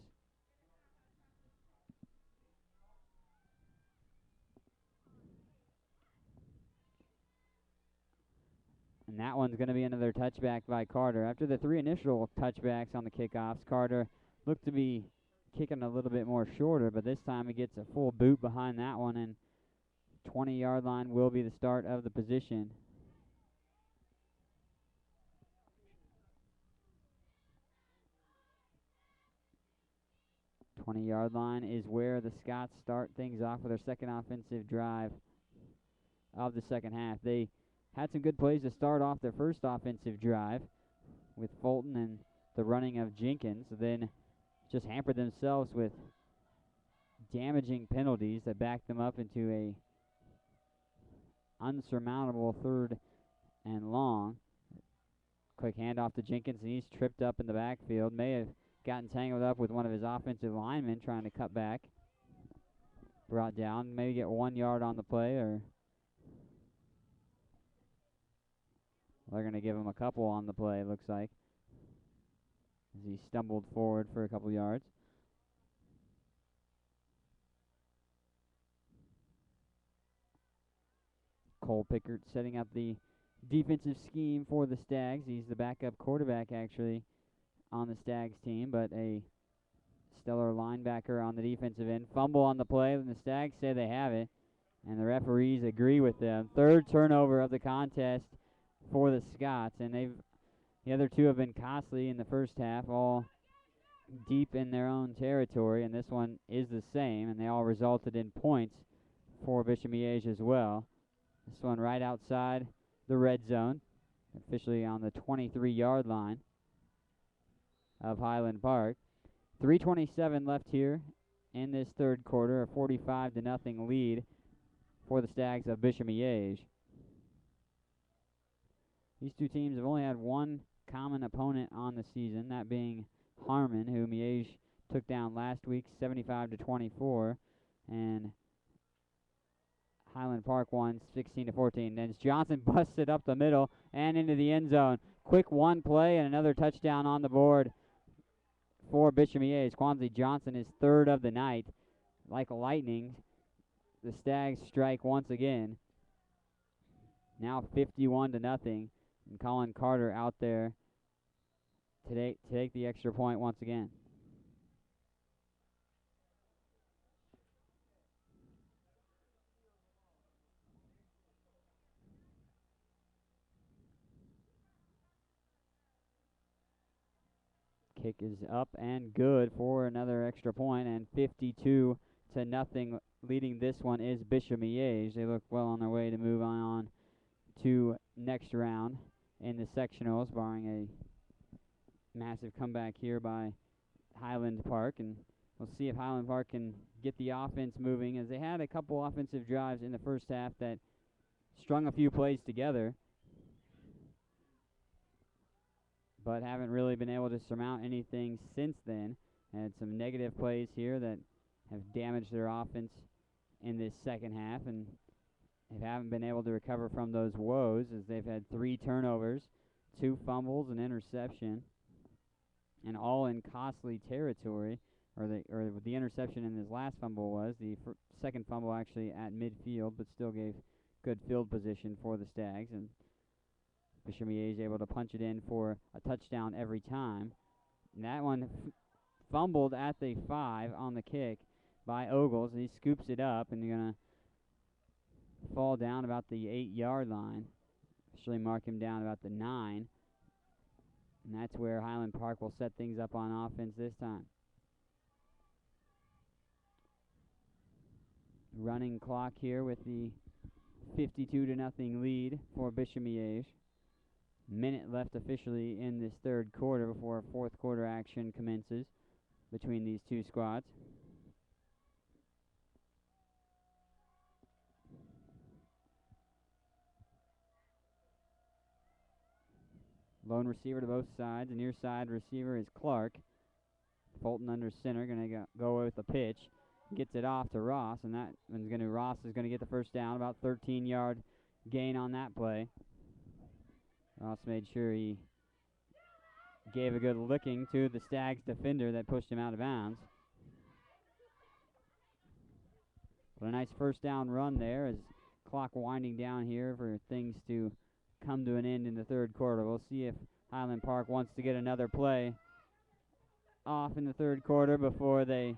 And that one's going to be another touchback by Carter. After the 3 initial touchbacks on the kickoffs, Carter looked to be kicking a little bit more shorter, but this time he gets a full boot behind that one, and 20-yard line will be the start of the position. The 20-yard line is where the Scots start things off with their 2nd offensive drive of the 2nd half. They had some good plays to start off their 1st offensive drive with Fulton and the running of Jenkins, then just hampered themselves with damaging penalties that backed them up into a unsurmountable 3rd and long. Quick handoff to Jenkins, and he's tripped up in the backfield. May have gotten tangled up with one of his offensive linemen trying to cut back. Brought down, maybe get 1 yard on the play, or they're going to give him a couple on the play, it looks like, as he stumbled forward for a couple yards. Cole Pickert setting up the defensive scheme for the Stags. He's the backup quarterback, actually, on the Stags team, but a stellar linebacker on the defensive end. Fumble on the play, and the Stags say they have it, and the referees agree with them. 3rd turnover of the contest for the Scots, and the other 2 have been costly in the 1st half, all deep in their own territory, and this one is the same, and they all resulted in points for Bishop Miege as well. This one right outside the red zone, officially on the 23-yard line of Highland Park. 3:27 left here in this 3rd quarter, a 45-0 lead for the Stags of Bishop Miege. These 2 teams have only had one common opponent on the season, that being Harmon, who Miege took down last week 75-24, and Highland Park won 16-14. Then Johnson busted up the middle and into the end zone. Quick one play and another touchdown on the board for Bishop Miege. Quanzi Johnson is 3rd of the night. Like lightning, the Stags strike once again. Now 51-0. And Colin Carter out there today to take the extra point once again. Kick is up and good for another extra point, and 52-0 leading this one is Bishop Miege. They look well on their way to move on to next round in the sectionals, barring a massive comeback here by Highland Park, and we'll see if Highland Park can get the offense moving, as they had a couple offensive drives in the first half that strung a few plays together, but haven't really been able to surmount anything since then. Had some negative plays here that have damaged their offense in this second half, and they haven't been able to recover from those woes, as they've had 3 turnovers, 2 fumbles, an interception, and all in costly territory. Or the interception in his last fumble was the second fumble actually at midfield, but still gave good field position for the Stags, and Bishop Miege able to punch it in for a touchdown every time. And that one fumbled at the 5 on the kick by Ogles, and he scoops it up, and you're going to fall down about the 8-yard line. Actually mark him down about the 9. And that's where Highland Park will set things up on offense this time. Running clock here with the 52-0 lead for Bishop Miege. Minute left officially in this third quarter before fourth quarter action commences between these two squads. Lone receiver to both sides. The near side receiver is Clark. Fulton under center, going to go with the pitch. Gets it off to Ross, and Ross is going to get the first down. About 13-yard gain on that play. Ross made sure he gave a good licking to the Stags defender that pushed him out of bounds. But a nice first down run there, as clock winding down here for things to come to an end in the third quarter. We'll see if Highland Park wants to get another play off in the third quarter before they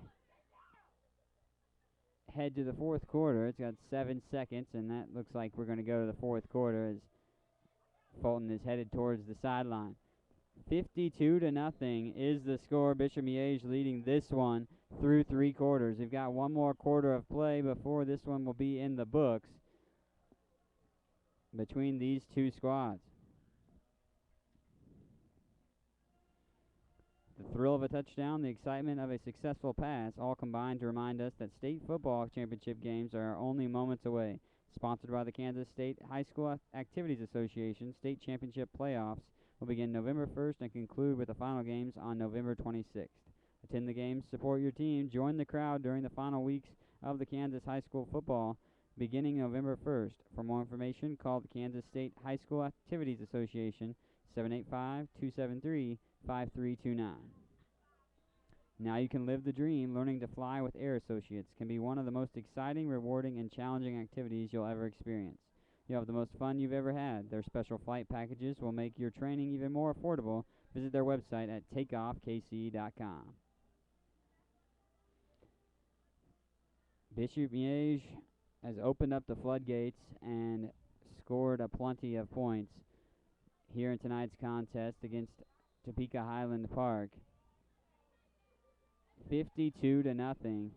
head to the fourth quarter. It's got 7 seconds, and that looks like we're going to go to the fourth quarter as Fulton is headed towards the sideline. 52-0 is the score. Bishop Miege leading this one through 3 quarters. They've got one more quarter of play before this one will be in the books between these two squads. The thrill of a touchdown, the excitement of a successful pass, all combined to remind us that state football championship games are only moments away. Sponsored by the Kansas State High School Activities Association, state championship playoffs will begin November 1st and conclude with the final games on November 26th. Attend the games, support your team, join the crowd during the final weeks of the Kansas High School football beginning November 1st. For more information, call the Kansas State High School Activities Association, 785-273-5329. Now you can live the dream. Learning to fly with Air Associates can be one of the most exciting, rewarding, and challenging activities you'll ever experience. You'll have the most fun you've ever had. Their special flight packages will make your training even more affordable. Visit their website at takeoffkc.com. Bishop Miege has opened up the floodgates and scored a plenty of points here in tonight's contest against Topeka Highland Park. 52-0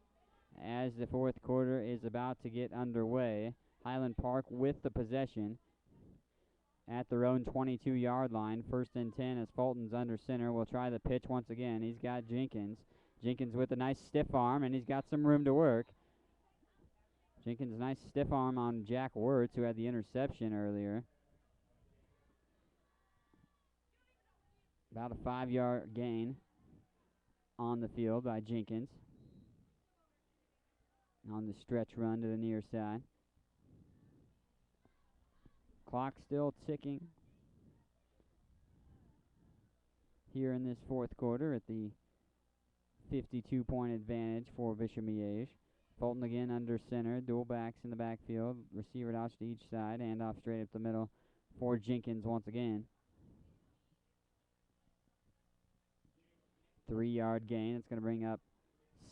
as the fourth quarter is about to get underway. Highland Park with the possession at their own 22-yard line. 1st and 10 as Fulton's under center. Will try the pitch once again. He's got Jenkins. Jenkins with a nice stiff arm, and he's got some room to work. Jenkins, nice stiff arm on Jack Wirtz, who had the interception earlier. About a 5-yard gain on the field by Jenkins on the stretch run to the near side. Clock still ticking here in this fourth quarter at the 52-point advantage for Bishop Miege. Fulton again under center, dual backs in the backfield, receiver toss to each side, handoff straight up the middle for Jenkins once again. 3-yard gain. It's going to bring up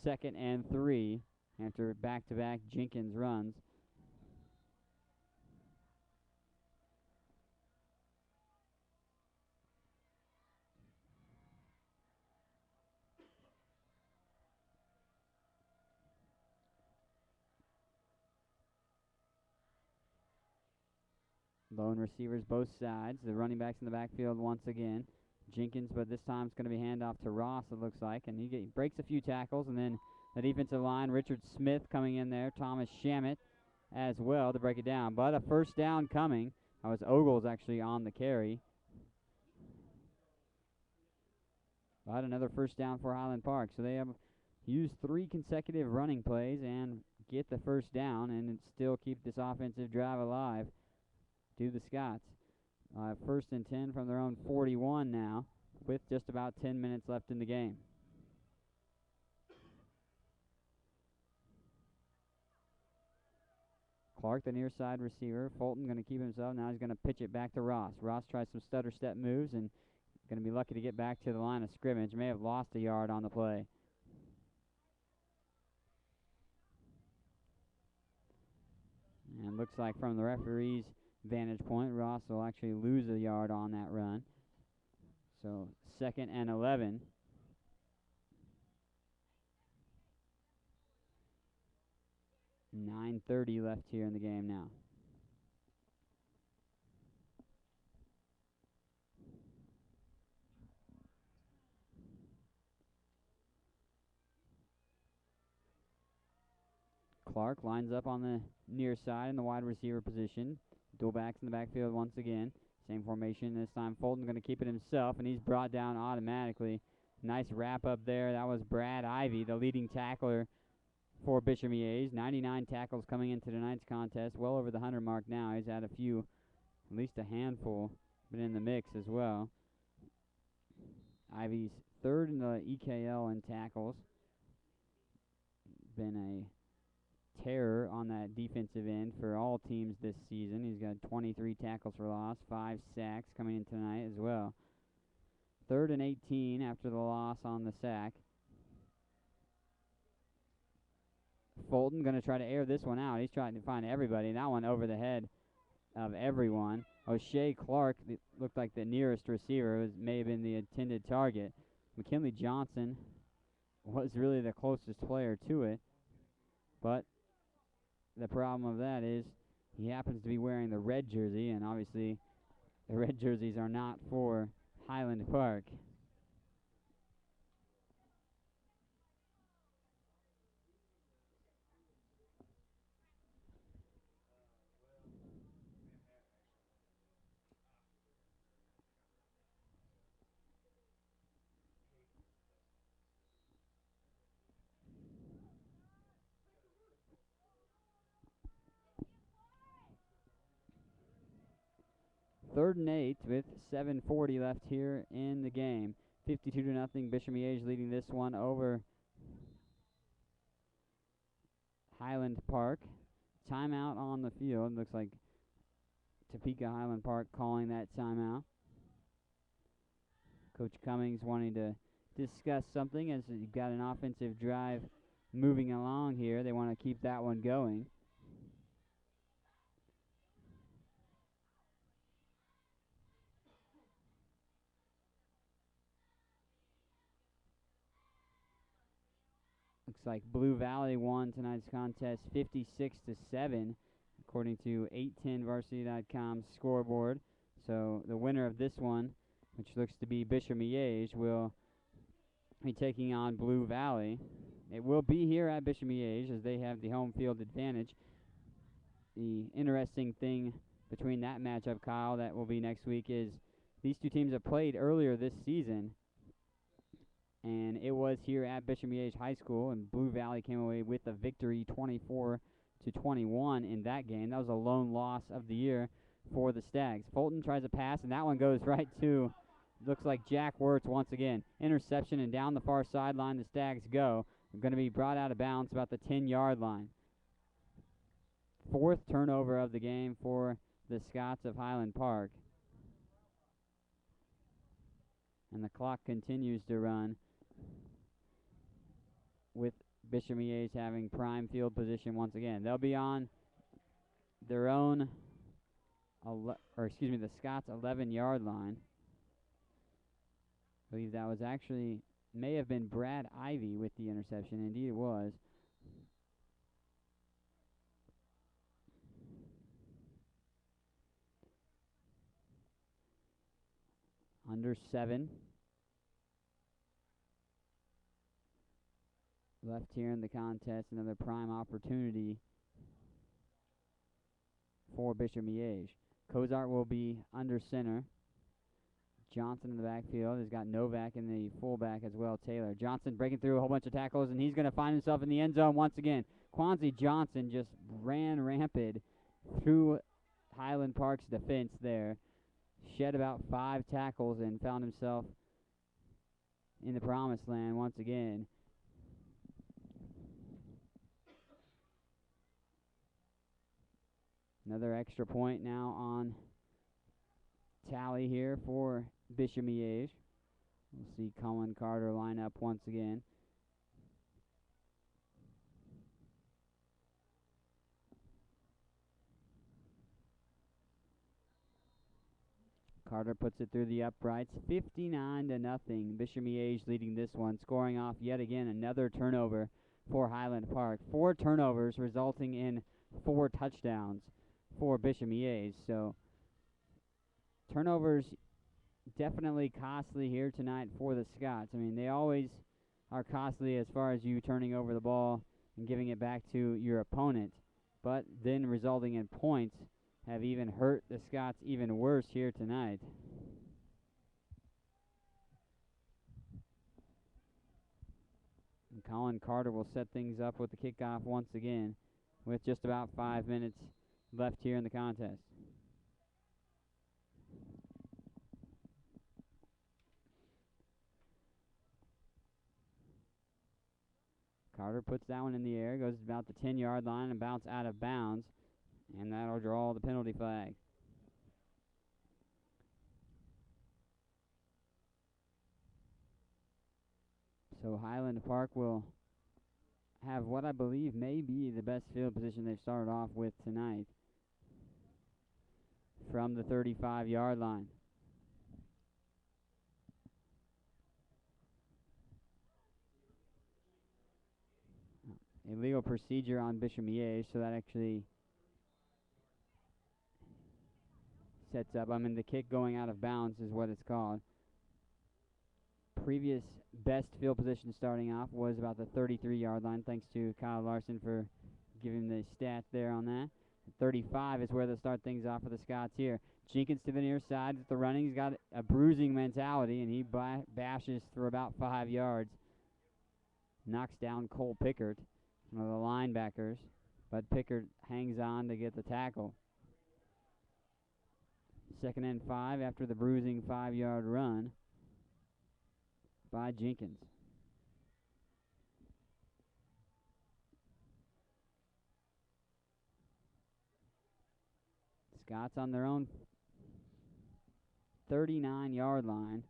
2nd and 3 after back-to-back Jenkins runs. Lone receivers both sides. The running backs in the backfield once again. Jenkins, but this time it's going to be handoff to Ross, it looks like. And he breaks a few tackles. And then the defensive line, Richard Smith coming in there. Thomas Shamit as well to break it down. But a first down coming. That was Ogles actually on the carry. But another first down for Highland Park. So they have used 3 consecutive running plays and get the first down and still keep this offensive drive alive. Do the Scots. First and 10 from their own 41 now with just about 10 minutes left in the game. Clark, the near side receiver. Fulton going to keep himself. Now he's going to pitch it back to Ross. Ross tries some stutter step moves and going to be lucky to get back to the line of scrimmage. May have lost a yard on the play. And looks like from the referee's vantage point, Ross will actually lose a yard on that run. So 2nd and 11. .9:30 left here in the game now. Clark lines up on the near side in the wide receiver position. Dual backs in the backfield once again. Same formation this time. Fulton going to keep it himself, and he's brought down automatically. Nice wrap up there. That was Brad Ivy, the leading tackler for Bishop Miege. 99 tackles coming into tonight's contest. Well over the 100 mark now. He's had a few, at least a handful, been in the mix as well. Ivy's 3rd in the EKL in tackles. Been a terror on that defensive end for all teams this season. He's got 23 tackles for loss, 5 sacks coming in tonight as well. 3rd and 18 after the loss on the sack. Fulton going to try to air this one out. He's trying to find everybody. That one over the head of everyone. O'Shea Clark looked like the nearest receiver. May have been the intended target. McKinley Johnson was really the closest player to it, but the problem of that is he happens to be wearing the red jersey, and obviously the red jerseys are not for Highland Park. Third and 8 with 7:40 left here in the game. 52-0. Bishop Miege leading this one over Highland Park. Timeout on the field. Looks like Topeka Highland Park calling that timeout. Coach Cummings wanting to discuss something as you've got an offensive drive moving along here. They want to keep that one going. Looks like Blue Valley won tonight's contest 56-7, according to 810varsity.com's scoreboard. So the winner of this one, which looks to be Bishop Miege, will be taking on Blue Valley. It will be here at Bishop Miege as they have the home field advantage. The interesting thing between that matchup, Kyle, that will be next week is these two teams have played earlier this season, and it was here at Bishop Miege High School, and Blue Valley came away with a victory 24-21 in that game. That was a lone loss of the year for the Stags. Fulton tries a pass, and that one goes right to, looks like Jack Wirtz once again. Interception, and down the far sideline the Stags go. They're going to be brought out of bounds about the 10-yard line. 4th turnover of the game for the Scots of Highland Park. And the clock continues to run, with Bishop Miege having prime field position once again. They'll be on their own, the Scots 11-yard line. I believe that was actually, may have been Brad Ivy with the interception. Indeed it was. Under 7 left here in the contest. Another prime opportunity for Bishop Miege. Cozart will be under center. Johnson in the backfield has got Novak in the fullback as well, Taylor. Johnson breaking through a whole bunch of tackles, and he's going to find himself in the end zone once again. Quanzi Johnson just ran rampant through Highland Park's defense there. Shed about 5 tackles and found himself in the promised land once again. Another extra point now on tally here for Bishop Miege. We'll see Cullen Carter line up once again. Carter puts it through the uprights, 59-0. Bishop Miege leading this one, scoring off yet again another turnover for Highland Park. 4 turnovers resulting in 4 touchdowns for Bishop Miege. So turnovers definitely costly here tonight for the Scots. I mean, they always are costly as far as you turning over the ball and giving it back to your opponent, but then resulting in points have even hurt the Scots even worse here tonight. And Colin Carter will set things up with the kickoff once again with just about 5 minutes left here in the contest. Carter puts that one in the air, goes about the 10-yard line and bounce out of bounds, and that'll draw the penalty flag. So Highland Park will have what I believe may be the best field position they've started off with tonight from the 35-yard line. Illegal procedure on Bishop Miege, so that actually sets up. I mean, the kick going out of bounds is what it's called. Previous best field position starting off was about the 33-yard line, thanks to Kyle Larson for giving the stat there on that. 35 is where they'll start things off for the Scots here. Jenkins to the near side with the running. He's got a bruising mentality, and he bashes for about 5 yards. Knocks down Cole Pickard, one of the linebackers, but Pickard hangs on to get the tackle. 2nd and 5 after the bruising 5-yard run by Jenkins. Scots on their own 39-yard line.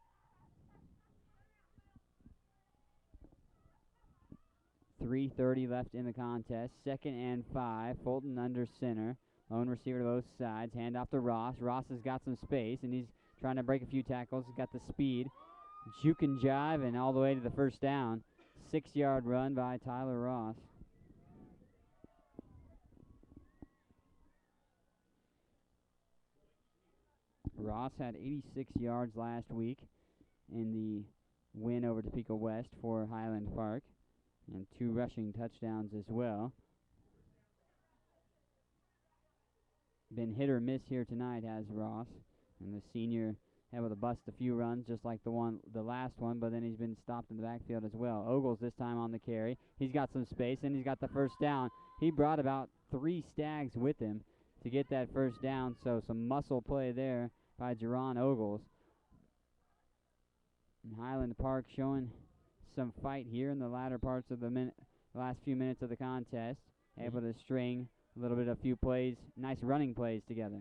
.330 left in the contest. 2nd and 5. Fulton under center. Lone receiver to both sides. Hand off to Ross. Ross has got some space, and he's trying to break a few tackles. He's got the speed. Juke and jive, and all the way to the first down. 6-yard run by Tyler Ross. Ross had 86 yards last week in the win over Topeka West for Highland Park, and 2 rushing touchdowns as well. Been hit or miss here tonight, has Ross, and the senior able to bust a few runs just like the last one, but then he's been stopped in the backfield as well. Ogles this time on the carry. He's got some space, and he's got the first down. He brought about 3 stags with him to get that first down, so some muscle play there by Jerron Ogles. And Highland Park showing some fight here in the latter parts of the last few minutes of the contest, able to string a little bit of few plays, nice running plays together.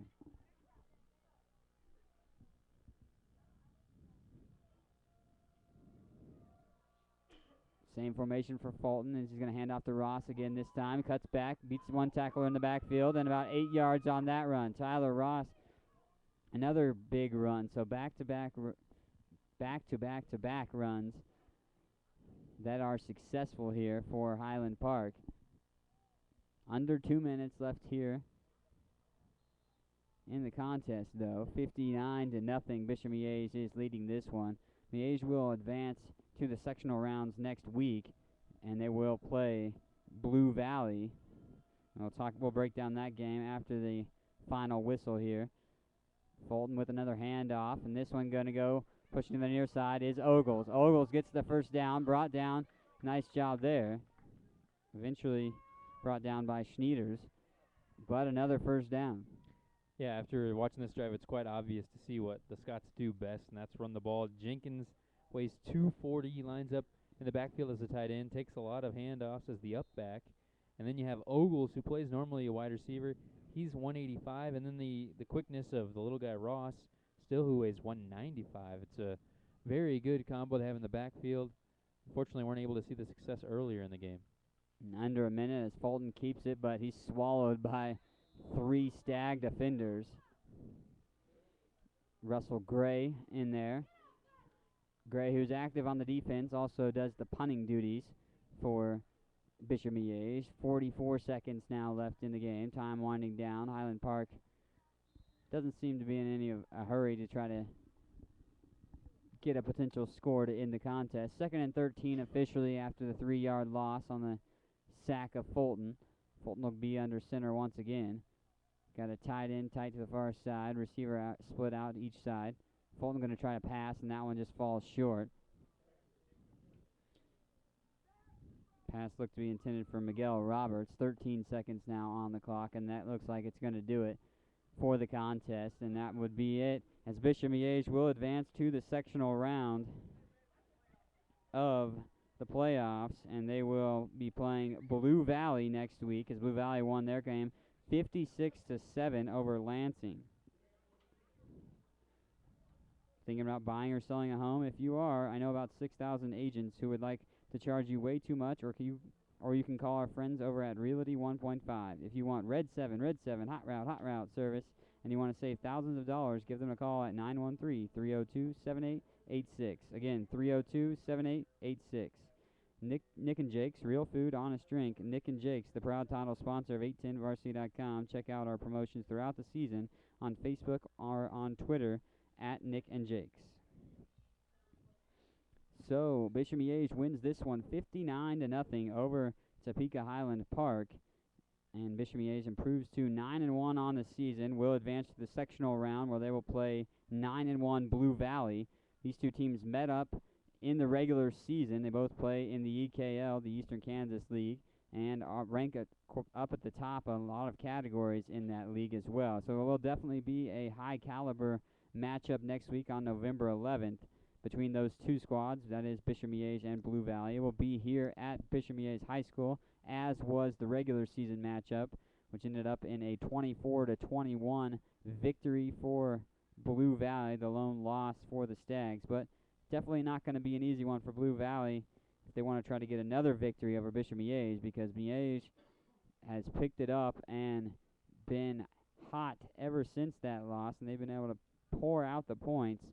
Same formation for Fulton, and he's going to hand off to Ross again this time. Cuts back, beats one tackler in the backfield, and about 8 yards on that run. Tyler Ross, another big run. So back-to-back runs that are successful here for Highland Park. Under 2 minutes left here in the contest, though. 59-0. Bishop Miege is leading this one. Miege will advance to the sectional rounds next week, and they will play Blue Valley. We'll break down that game after the final whistle here. Fulton with another handoff, and this one going to go pushing to the near side is Ogles. Ogles gets the first down, brought down. Nice job there. Eventually brought down by Schneiders, but another first down. Yeah, after watching this drive, it's quite obvious to see what the Scots do best, and that's run the ball. Jenkins weighs 240. He lines up in the backfield as a tight end, takes a lot of handoffs as the up back. And then you have Ogles, who plays normally a wide receiver. He's 185, and then the quickness of the little guy Ross, still who weighs 195. It's a very good combo to have in the backfield. Unfortunately, weren't able to see the success earlier in the game. Under a minute as Fulton keeps it, but he's swallowed by 3 Stag defenders. Russell Gray in there. Gray, who's active on the defense, also does the punting duties for Bishop Miege. 44 seconds now left in the game. Time winding down. Highland Park doesn't seem to be in a hurry to try to get a potential score to end the contest. 2nd and 13 officially after the 3-yard loss on the sack of Fulton. Fulton will be under center once again. Got a tight end tight to the far side. Receiver out, split out each side. Fulton going to try to pass, and that one just falls short. Pass looked to be intended for Miguel Roberts. 13 seconds now on the clock, and that looks like it's going to do it for the contest, and that would be it, as Bishop Miege will advance to the sectional round of the playoffs, and they will be playing Blue Valley next week, as Blue Valley won their game 56-7 over Lansing. Thinking about buying or selling a home? If you are, I know about 6,000 agents who would like to charge you way too much, or you can call our friends over at Realty 1.5. If you want Red 7 hot route service, and you want to save thousands of dollars, give them a call at 913-302-7886. Again, 302-7886. Nick and Jake's, real food, honest drink. Nick and Jake's, the proud title sponsor of 810varsity.com. Check out our promotions throughout the season on Facebook or on Twitter at Nick and Jake's. So Bishop Miege wins this one 59-0 over Topeka Highland Park, and Bishop Miege improves to 9-1 on the season. Will advance to the sectional round where they will play 9-1 Blue Valley. These two teams met up in the regular season. They both play in the EKL, the Eastern Kansas League, and rank up at the top of a lot of categories in that league as well. So it will definitely be a high caliber matchup next week on November 11th between those two squads, that is Bishop Miege and Blue Valley. It will be here at Bishop Miege High School, as was the regular season matchup, which ended up in a 24-21 victory for Blue Valley, the lone loss for the Stags. But definitely not going to be an easy one for Blue Valley if they want to try to get another victory over Bishop Miege, because Miege has picked it up and been hot ever since that loss, and they've been able to pour out the points.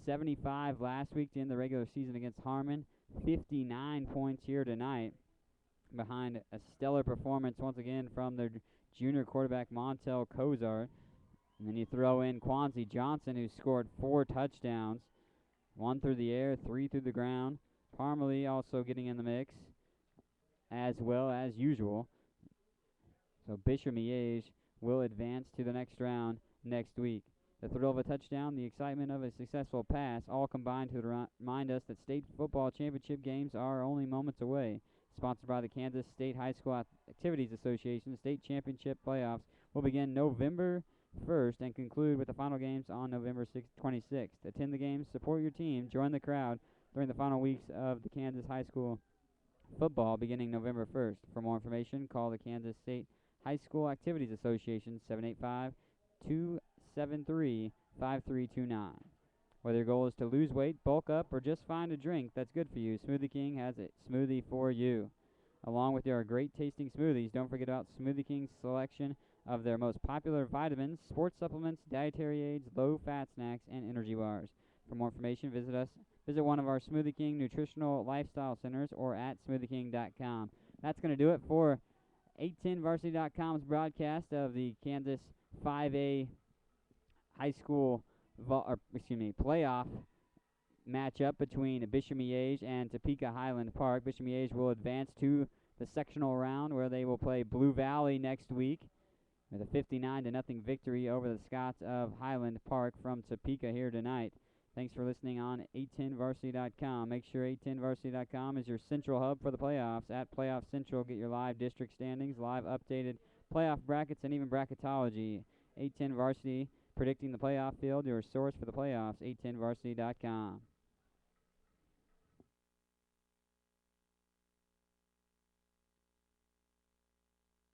75 last week to end the regular season against Harmon. 59 points here tonight, behind a stellar performance once again from their junior quarterback Montel Kozar. And then you throw in Quanzi Johnson, who scored 4 touchdowns, 1 through the air, 3 through the ground. Parmalee also getting in the mix, as well as usual. So Bishop Miege will advance to the next round next week. The thrill of a touchdown, the excitement of a successful pass, all combined to remind us that state football championship games are only moments away. Sponsored by the Kansas State High School Activities Association, the state championship playoffs will begin November 1st and conclude with the final games on November 26th. Attend the games, support your team, join the crowd during the final weeks of the Kansas High School football beginning November 1st. For more information, call the Kansas State High School Activities Association, 785-273-5329. Whether your goal is to lose weight, bulk up, or just find a drink that's good for you, Smoothie King has a smoothie for you. Along with their great tasting smoothies, don't forget about Smoothie King's selection of their most popular vitamins, sports supplements, dietary aids, low-fat snacks, and energy bars. For more information, visit one of our Smoothie King nutritional lifestyle centers or at smoothieking.com. That's going to do it for 810varsity.com's broadcast of the Kansas 5A high school, playoff matchup between Bishop Miege and Topeka Highland Park. Bishop Miege will advance to the sectional round where they will play Blue Valley next week with a 59-0 victory over the Scots of Highland Park from Topeka here tonight. Thanks for listening on 810varsity.com. Make sure 810varsity.com is your central hub for the playoffs. At Playoff Central, get your live district standings, live updated playoff brackets, and even bracketology. 810 Varsity, predicting the playoff field, your source for the playoffs, 810varsity.com.